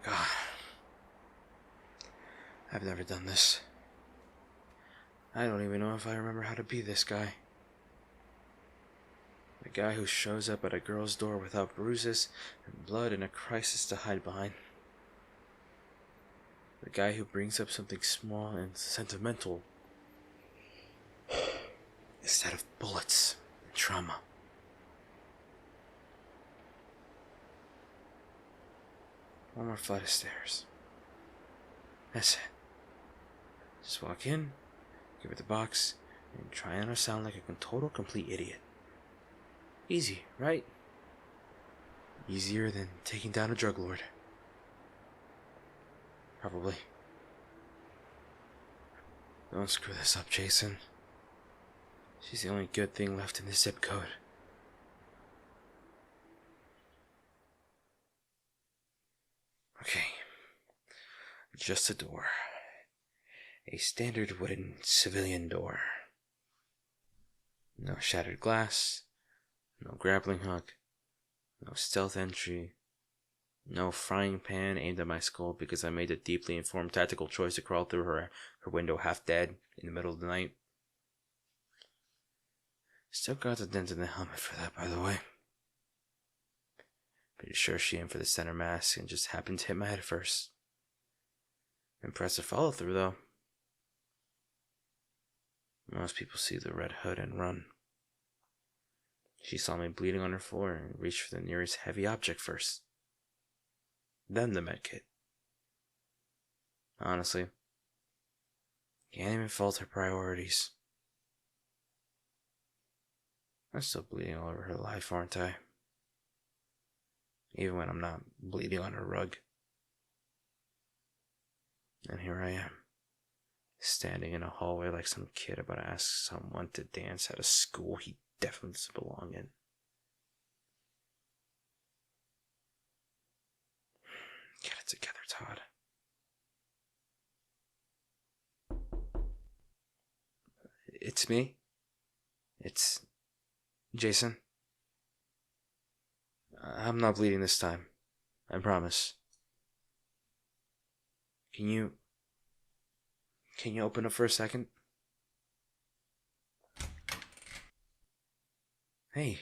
God, I've never done this. I don't even know if I remember how to be this guy. The guy who shows up at a girl's door without bruises and blood and a crisis to hide behind. The guy who brings up something small and sentimental instead of bullets and trauma. One more flight of stairs. That's it. Just walk in, give her the box, and try not to sound like a total complete idiot. Easy, right? Easier than taking down a drug lord. Probably. Don't screw this up, Jason. She's the only good thing left in this zip code. Okay. Just a door. A standard wooden civilian door. No shattered glass. No grappling hook. No stealth entry. No frying pan aimed at my skull because I made a deeply informed tactical choice to crawl through her window half dead in the middle of the night. Still got the dent in the helmet for that, by the way. Pretty sure she aimed for the center mass and just happened to hit my head first. Impressive follow through, though. Most people see the red hood and run. She saw me bleeding on her floor and reached for the nearest heavy object first. Then the medkit. Honestly, can't even fault her priorities. I'm still bleeding all over her life, aren't I? Even when I'm not bleeding on her rug. And here I am, standing in a hallway like some kid about to ask someone to dance at a school he definitely doesn't belong in. Get it together, Todd. It's me. It's Jason. I'm not bleeding this time. I promise. Can you open up for a second? Hey.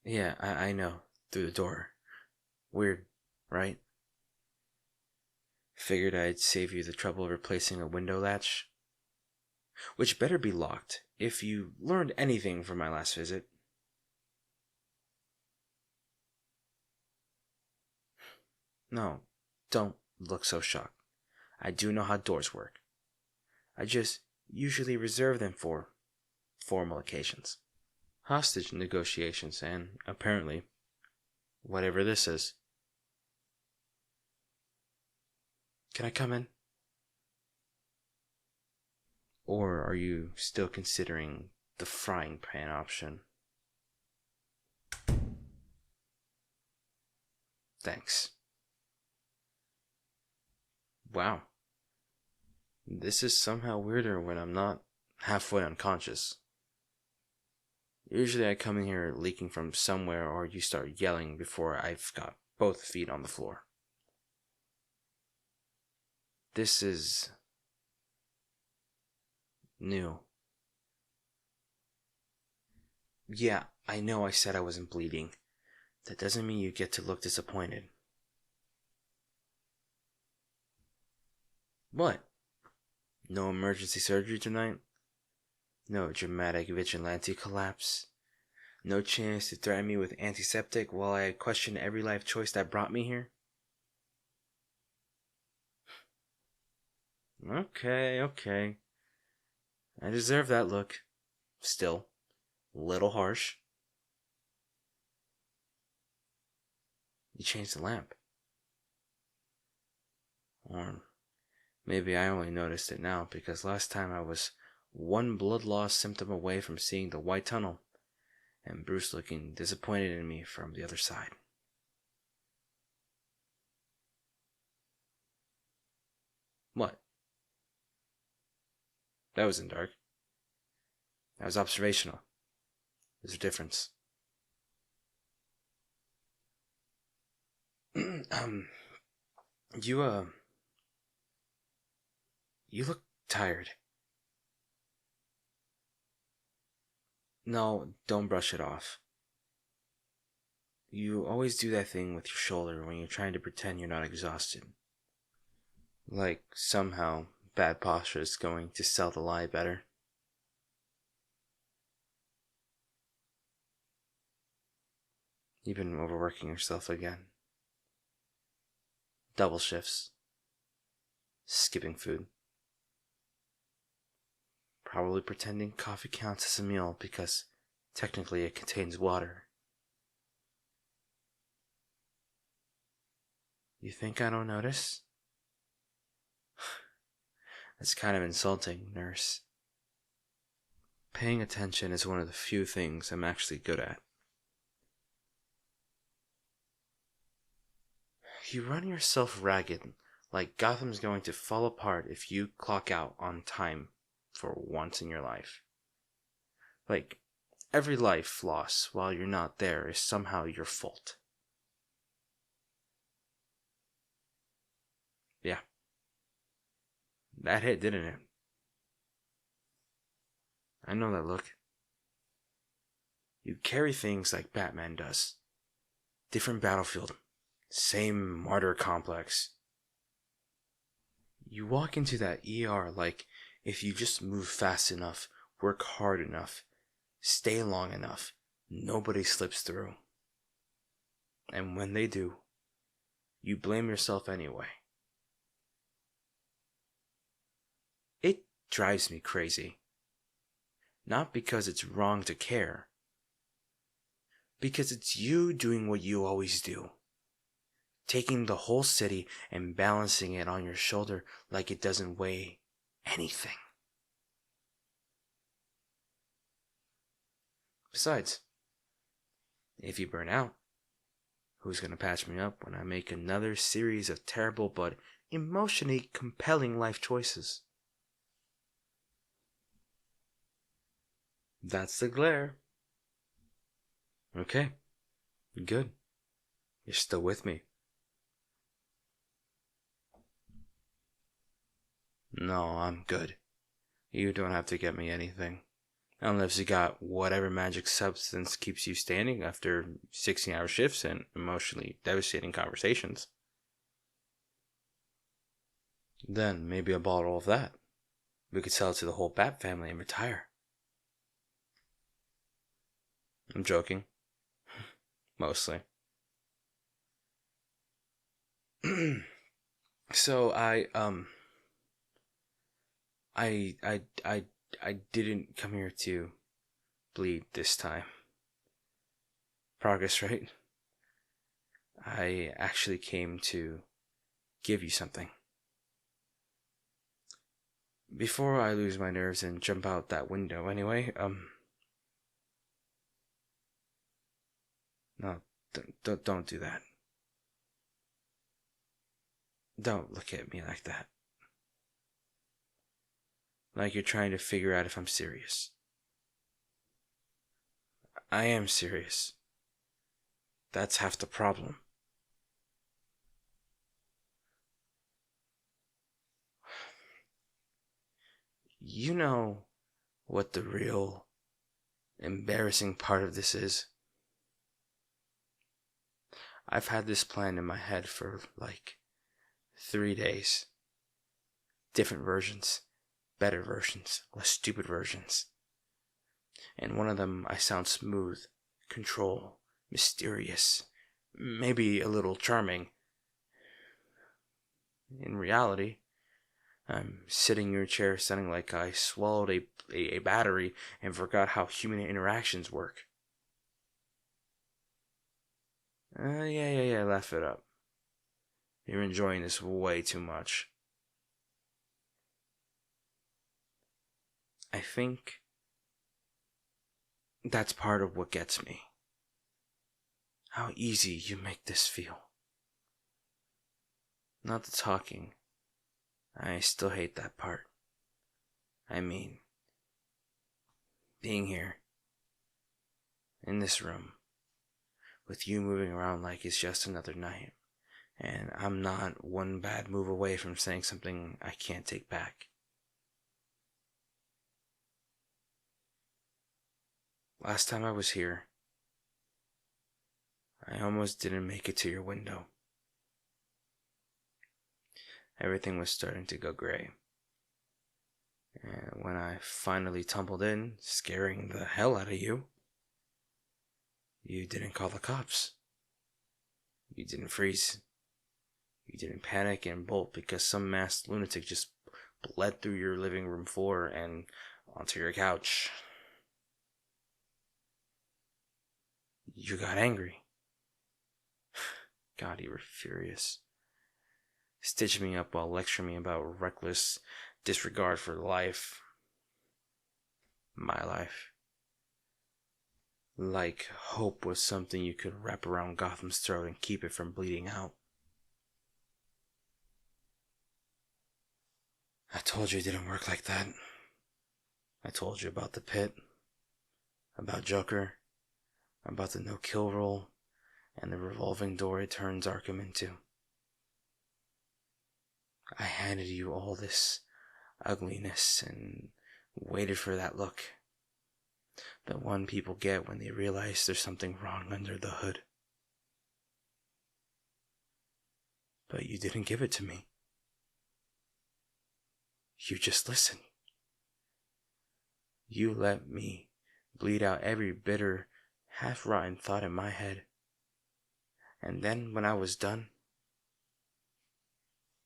Yeah, I know. Through the door. Weird, right? Figured I'd save you the trouble of replacing a window latch. Which better be locked, if you learned anything from my last visit. No, don't look so shocked. I do know how doors work. I just usually reserve them for formal occasions. Hostage negotiations and, apparently, whatever this is. Can I come in? Or are you still considering the frying pan option? Thanks. Wow. This is somehow weirder when I'm not halfway unconscious. Usually I come in here leaking from somewhere or you start yelling before I've got both feet on the floor. This is new. Yeah, I know I said I wasn't bleeding. That doesn't mean you get to look disappointed. What? No emergency surgery tonight? No dramatic vigilante collapse? No chance to threaten me with antiseptic while I question every life choice that brought me here? Okay. I deserve that look. Still, little harsh. You changed the lamp. Or maybe I only noticed it now because last time I was one blood loss symptom away from seeing the white tunnel. and Bruce looking disappointed in me from the other side. What? That wasn't dark. That was observational. There's a difference. You look tired. No, don't brush it off. You always do that thing with your shoulder when you're trying to pretend you're not exhausted. Like, somehow, bad posture is going to sell the lie better. You've been overworking yourself again. Double shifts. Skipping food. Probably pretending coffee counts as a meal because technically it contains water. You think I don't notice? That's kind of insulting, nurse. Paying attention is one of the few things I'm actually good at. You run yourself ragged, like Gotham's going to fall apart if you clock out on time for once in your life. Like, every life loss while you're not there is somehow your fault. Yeah. That hit, didn't it? I know that look. You carry things like Batman does. Different battlefield. Same martyr complex. You walk into that ER like if you just move fast enough, work hard enough, stay long enough, nobody slips through. And when they do, you blame yourself anyway. It drives me crazy. Not because it's wrong to care. Because it's you doing what you always do. Taking the whole city and balancing it on your shoulder like it doesn't weigh anything. Besides, if you burn out, who's going to patch me up when I make another series of terrible but emotionally compelling life choices? That's the glare. Okay, good. You're still with me. No, I'm good. You don't have to get me anything. Unless you got whatever magic substance keeps you standing after 16-hour shifts and emotionally devastating conversations. Then maybe a bottle of that. We could sell it to the whole Bat family and retire. I'm joking. Mostly. So I didn't come here to bleed this time. Progress, right? I actually came to give you something. Before I lose my nerves and jump out that window anyway, no, don't do that. Don't look at me like that. Like you're trying to figure out if I'm serious. I am serious. That's half the problem. You know what the real embarrassing part of this is? I've had this plan in my head for like 3 days. Different versions, better versions, less stupid versions. And one of them I sound smooth, control, mysterious, maybe a little charming. In reality, I'm sitting in your chair sounding like I swallowed a battery and forgot how human interactions work. Yeah, laugh it up. You're enjoying this way too much. I think That's part of what gets me. How easy you make this feel. Not the talking. I still hate that part. I mean, being here, in this room, with you moving around like it's just another night, and I'm not one bad move away from saying something I can't take back. Last time I was here, I almost didn't make it to your window. Everything was starting to go gray. And when I finally tumbled in, scaring the hell out of you, you didn't call the cops. You didn't freeze. You didn't panic and bolt because some masked lunatic just bled through your living room floor and onto your couch. You got angry. God, you were furious. Stitching me up while lecturing me about reckless disregard for life. My life. Like hope was something you could wrap around Gotham's throat and keep it from bleeding out. I told you it didn't work like that. I told you about the pit, about Joker, about the no-kill rule, and the revolving door it turns Arkham into. I handed you all this ugliness and waited for that look. The one people get when they realize there's something wrong under the hood. But you didn't give it to me. You just listened. You let me bleed out every bitter, half-rotten thought in my head. And then when I was done,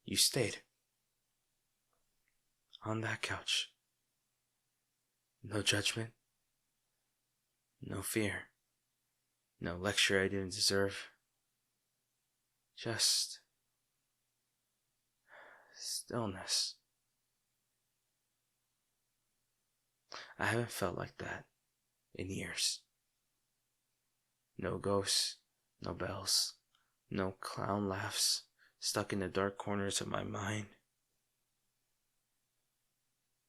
you stayed. On that couch. No judgment. No fear. No lecture I didn't deserve. Just stillness. I haven't felt like that in years. No ghosts, no bells, no clown laughs stuck in the dark corners of my mind.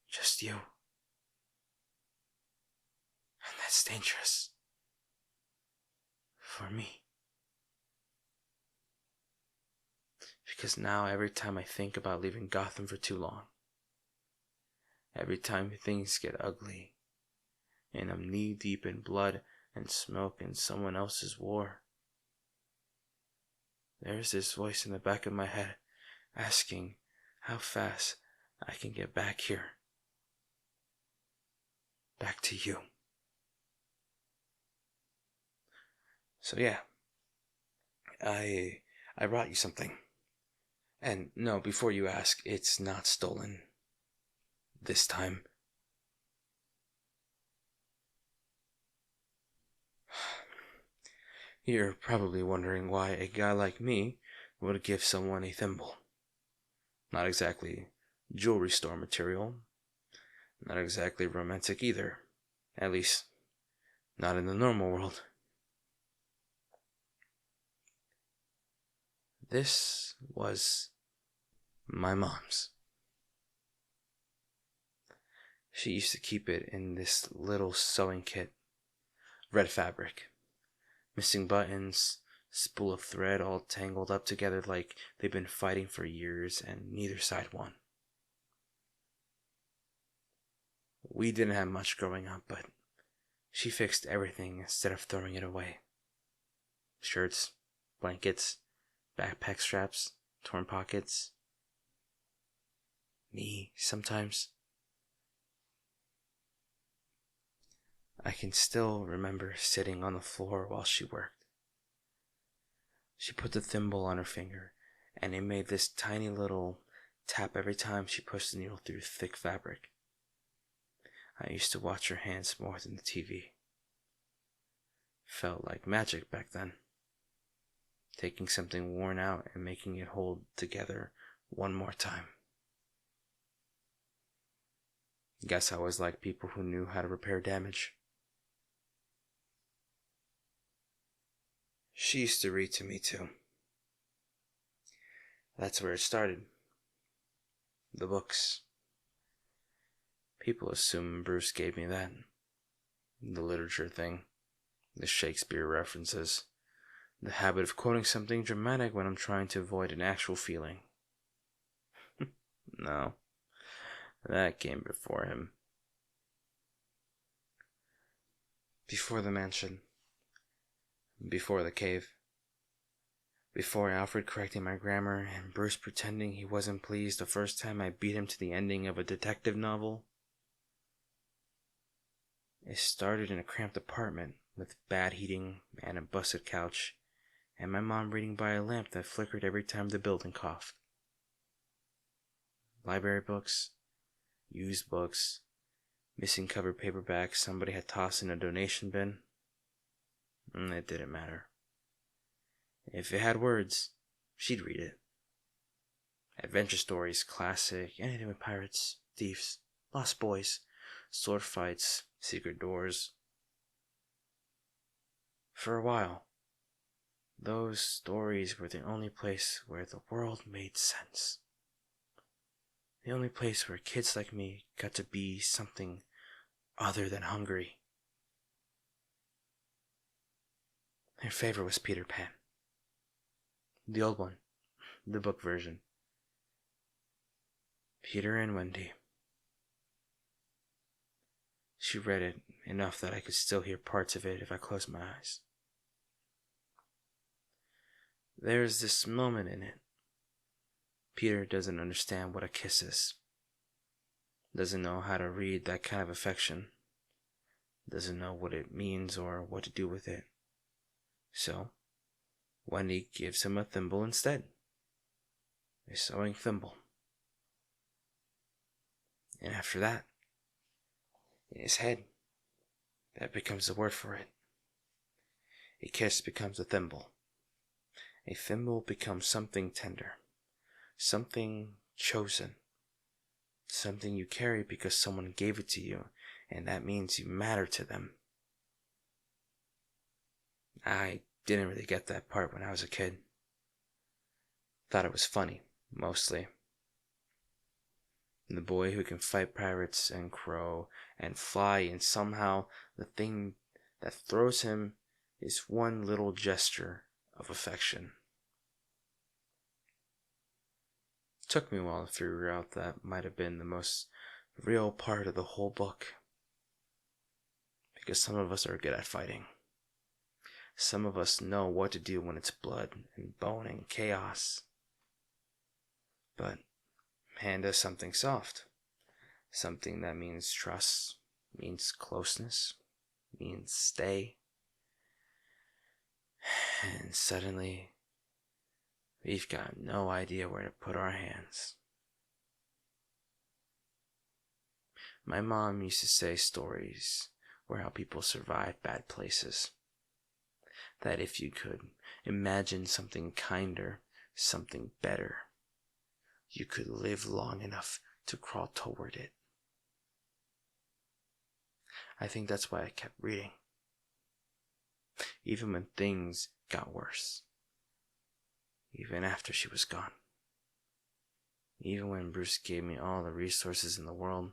Just you. And that's dangerous. For me. Because now every time I think about leaving Gotham for too long, every time things get ugly, and I'm knee-deep in blood and smoke in someone else's war, there's this voice in the back of my head asking how fast I can get back here. Back to you. So yeah, I brought you something. And no, before you ask, it's not stolen. This time. You're probably wondering why a guy like me would give someone a thimble. Not exactly jewelry store material. Not exactly romantic either. At least, not in the normal world. This was my mom's. She used to keep it in this little sewing kit. Red fabric. Missing buttons, spool of thread all tangled up together like they've been fighting for years and neither side won. We didn't have much growing up, but she fixed everything instead of throwing it away. Shirts, blankets, backpack straps, torn pockets. Me, sometimes. I can still remember sitting on the floor while she worked. She put the thimble on her finger, and it made this tiny little tap every time she pushed the needle through thick fabric. I used to watch her hands more than the TV. Felt like magic back then. Taking something worn out and making it hold together one more time. Guess I was like people who knew how to repair damage. She used to read to me too. That's where it started. The books. People assume Bruce gave me that. The literature thing. The Shakespeare references. The habit of quoting something dramatic when I'm trying to avoid an actual feeling. No. That came before him. Before the mansion. Before the cave. Before Alfred correcting my grammar and Bruce pretending he wasn't pleased the first time I beat him to the ending of a detective novel. It started in a cramped apartment with bad heating and a busted couch, and my mom reading by a lamp that flickered every time the building coughed. Library books, used books, missing covered paperbacks somebody had tossed in a donation bin. It didn't matter. If it had words, she'd read it. Adventure stories, classic, anything with pirates, thieves, lost boys, sword fights, secret doors. For a while, those stories were the only place where the world made sense. The only place where kids like me got to be something other than hungry. Her favorite was Peter Pan. The old one, the book version. Peter and Wendy. She read it enough that I could still hear parts of it if I closed my eyes. There's this moment in it. Peter doesn't understand what a kiss is. Doesn't know how to read that kind of affection. Doesn't know what it means or what to do with it. So, Wendy gives him a thimble instead. A sewing thimble. And after that, in his head, that becomes the word for it. A kiss becomes a thimble. A thimble becomes something tender. Something chosen. Something you carry because someone gave it to you, and that means you matter to them. I didn't really get that part when I was a kid. Thought it was funny, mostly. The boy who can fight pirates and crow and fly, and somehow the thing that throws him is one little gesture of affection. It took me a while to figure out that might have been the most real part of the whole book. Because some of us are good at fighting. Some of us know what to do when it's blood and bone and chaos. But hand us something soft. Something that means trust, means closeness, means stay. And suddenly, we've got no idea where to put our hands. My mom used to say stories where how people survive bad places. That if you could imagine something kinder, something better, you could live long enough to crawl toward it. I think that's why I kept reading. Even when things got worse. Even after she was gone. Even when Bruce gave me all the resources in the world,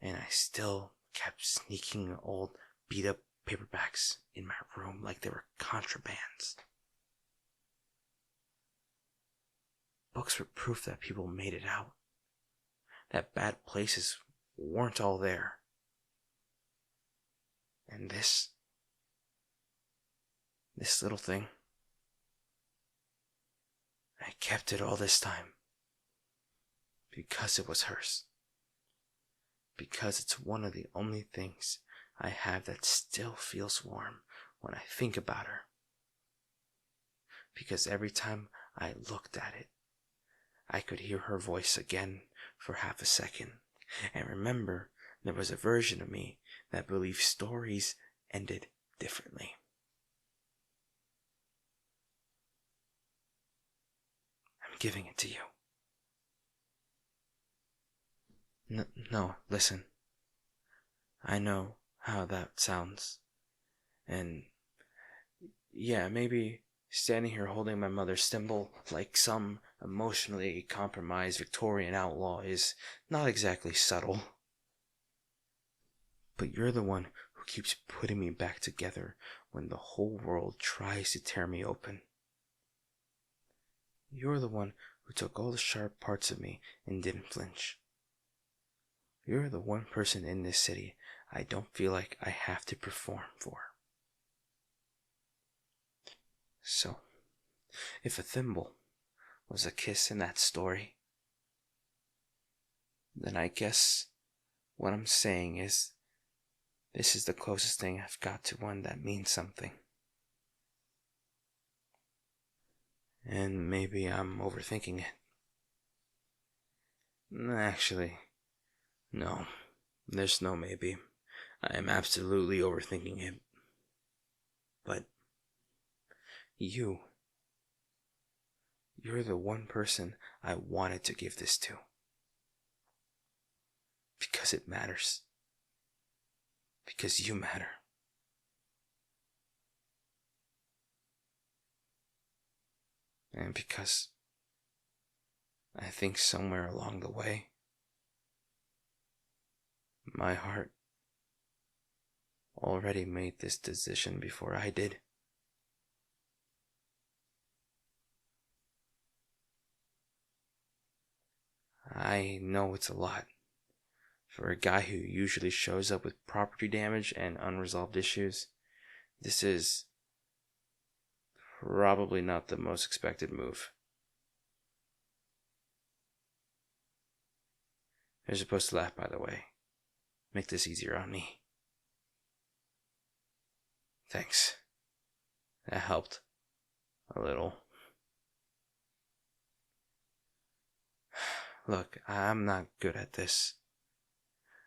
and I still kept sneaking old beat-up paperbacks in my room like they were contrabands. Books were proof that people made it out. That bad places weren't all there. And this little thing, I kept it all this time. Because it was hers. Because it's one of the only things I have that still feels warm when I think about her. Because every time I looked at it, I could hear her voice again for half a second, and remember there was a version of me that believed stories ended differently. I'm giving it to you. No, listen. I know how that sounds. And yeah, maybe Standing here holding my mother's thimble like some emotionally compromised Victorian outlaw is not exactly subtle. But you're the one who keeps putting me back together when the whole world tries to tear me open. You're the one who took all the sharp parts of me and didn't flinch. You're the one person in this city I don't feel like I have to perform for. So, if a thimble was a kiss in that story, then I guess what I'm saying is this is the closest thing I've got to one that means something. And maybe I'm overthinking it. Actually, no. There's no maybe. I am absolutely overthinking it. But you're the one person I wanted to give this to. Because it matters. Because you matter. And because I think somewhere along the way, my heart already made this decision before I did. I know it's a lot. For a guy who usually shows up with property damage and unresolved issues, this is probably not the most expected move. You're supposed to laugh, by the way. Make this easier on me. Thanks. That helped. A little. Look, I'm not good at this.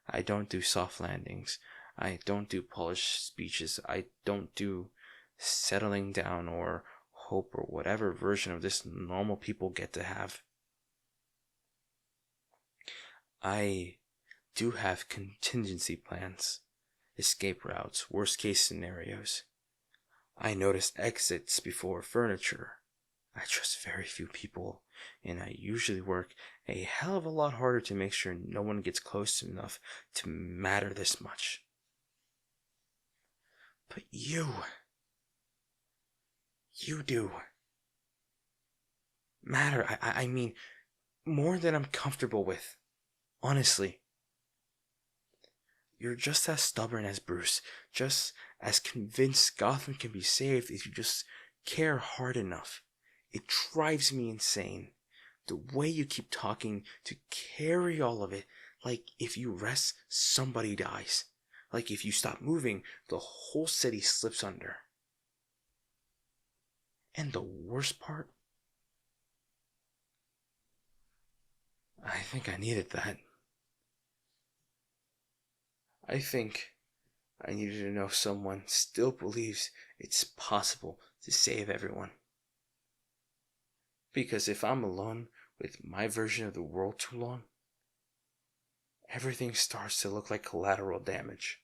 I don't do soft landings. I don't do polished speeches. I don't do settling down or hope or whatever version of this normal people get to have. I do have contingency plans, escape routes, worst case scenarios. I notice exits before furniture. I trust very few people, and I usually work a hell of a lot harder to make sure no one gets close enough to matter this much. But you do matter. I mean, more than I'm comfortable with. Honestly. You're just as stubborn as Bruce, just as convinced Gotham can be saved if you just care hard enough. It drives me insane. The way you keep talking to carry all of it, like if you rest, somebody dies. Like if you stop moving, the whole city slips under. And the worst part? I think I needed that. I think I needed to know someone still believes it's possible to save everyone. Because if I'm alone with my version of the world too long, everything starts to look like collateral damage.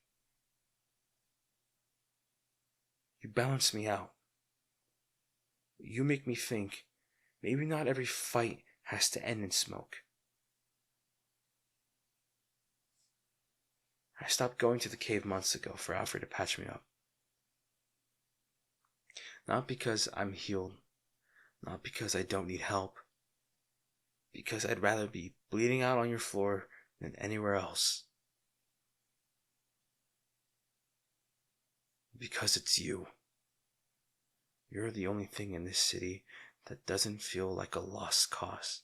You balance me out. You make me think maybe not every fight has to end in smoke. I stopped going to the cave months ago for Alfred to patch me up. Not because I'm healed, not because I don't need help, because I'd rather be bleeding out on your floor than anywhere else. Because it's you. You're the only thing in this city that doesn't feel like a lost cause.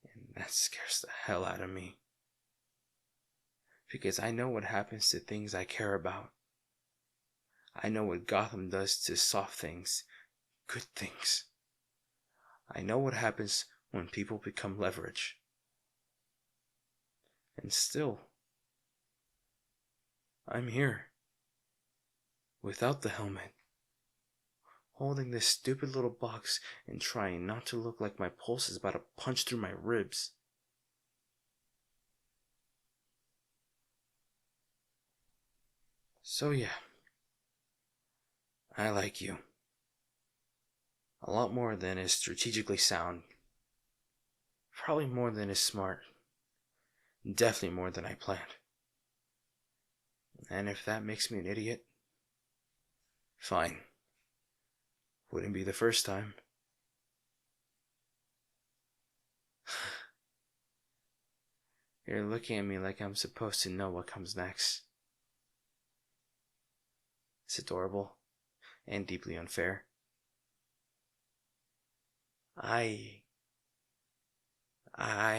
And that scares the hell out of me. Because I know what happens to things I care about. I know what Gotham does to soft things, good things. I know what happens when people become leverage. And still, I'm here. Without the helmet. Holding this stupid little box and trying not to look like my pulse is about to punch through my ribs. So yeah, I like you. A lot more than is strategically sound. Probably more than is smart. Definitely more than I planned. And if that makes me an idiot, fine. Wouldn't be the first time. You're looking at me like I'm supposed to know what comes next. It's adorable and deeply unfair. I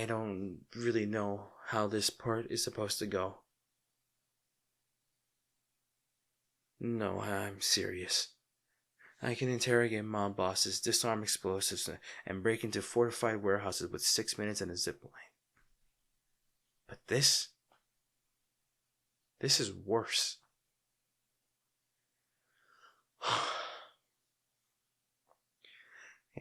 don't really know how this part is supposed to go. No, I'm serious. I can interrogate mob bosses, disarm explosives, and break into fortified warehouses with 6 minutes and a zip line. But this is worse.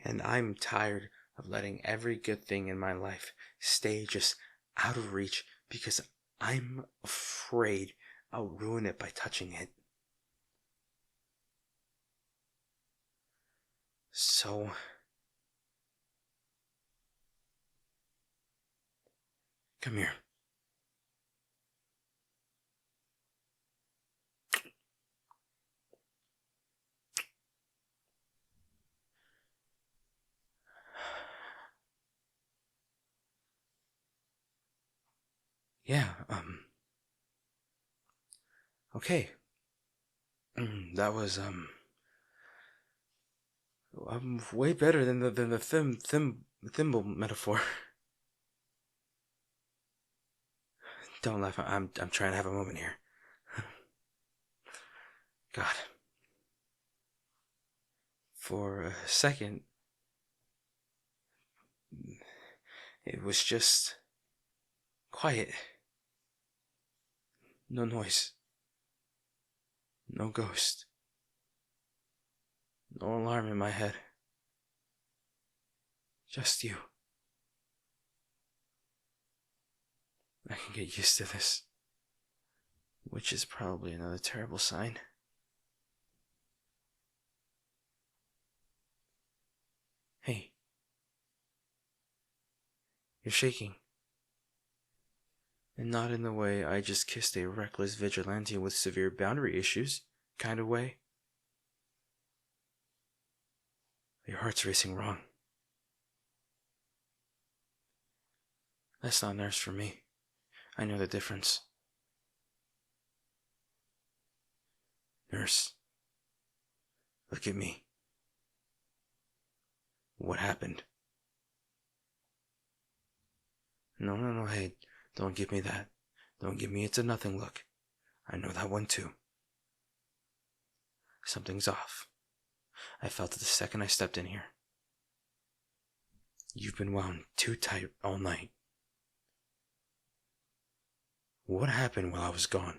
And I'm tired of letting every good thing in my life stay just out of reach because I'm afraid I'll ruin it by touching it. So, come here. Yeah, okay. That was, way better than the thimble metaphor. Don't laugh. I'm trying to have a moment here. God. For a second, it was just quiet. No noise. No ghost. No alarm in my head. Just you. I can get used to this. Which is probably another terrible sign. Hey. You're shaking. And not in the way I just kissed a reckless vigilante with severe boundary issues kind of way. Your heart's racing wrong. That's not nurse for me. I know the difference. Nurse, look at me. What happened? No, hey, don't give me that. Don't give me it's a nothing look. I know that one too. Something's off. I felt it the second I stepped in here. You've been wound too tight all night. What happened while I was gone?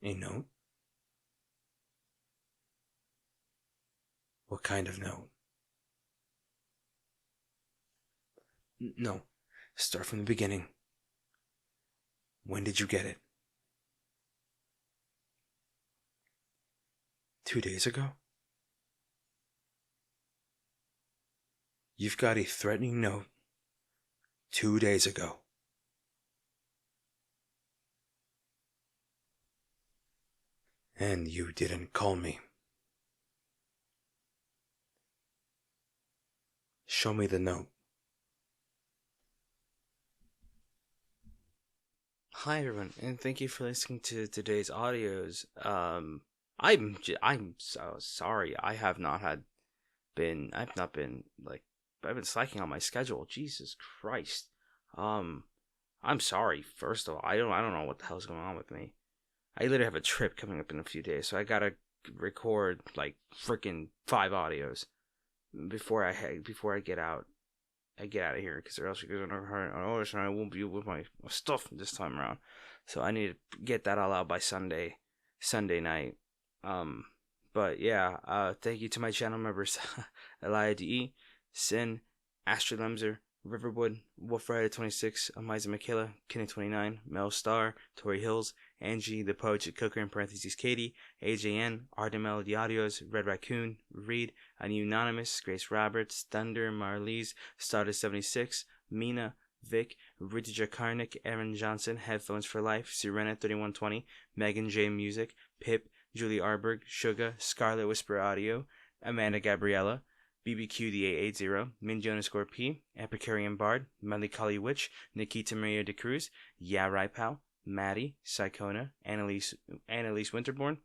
A note? What kind of note? No, start from the beginning. When did you get it? 2 days ago? You've got a threatening note 2 days ago. And you didn't call me. Show me the note. Hi everyone, and thank you for listening to today's audios. I'm so sorry. I've not been I've been slacking on my schedule. Jesus Christ. I'm sorry. First of all, I don't know what the hell's going on with me. I literally have a trip coming up in a few days, so I gotta record like freaking 5 audios before I get out. I get out of here because or else you're gonna hurt. I won't be with my stuff this time around. So I need to get that all out by Sunday night. But yeah, thank you to my channel members, Eliade, Sin, Astrolemzer, Riverwood, Wolf Rider 26, Amiza Michaela, Kenny 29, Mel Star, Tori Hills, Angie, The Poetry Cooker in parentheses Katie, AJN, Arden Melody Audios, Red Raccoon, Reed, Anonymous, Grace Roberts, Thunder, Marlies, Stardust 76, Mina, Vic, Rita Jakarnik, Aaron Johnson, Headphones for Life, Sirena 3120, Megan J Music, Pip, Julie Arberg, Suga, Scarlet Whisper Audio, Amanda Gabriella, BBQDA80, Minjo_P, Epicurean Bard, Melancholy Witch, Nikita Maria de Cruz, Yeah Right Pal, Maddie, Psychona, Annalise Winterborn,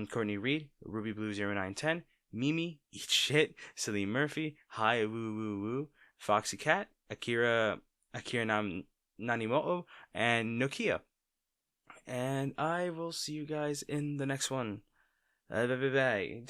Courtney Reed, Ruby Blue 0910, Mimi, Eat Shit, Celine Murphy, Hi Woo Woo Woo, Foxy Cat, Akira Nanimoto, and Nokia. And I will see you guys in the next one. Bye bye bye.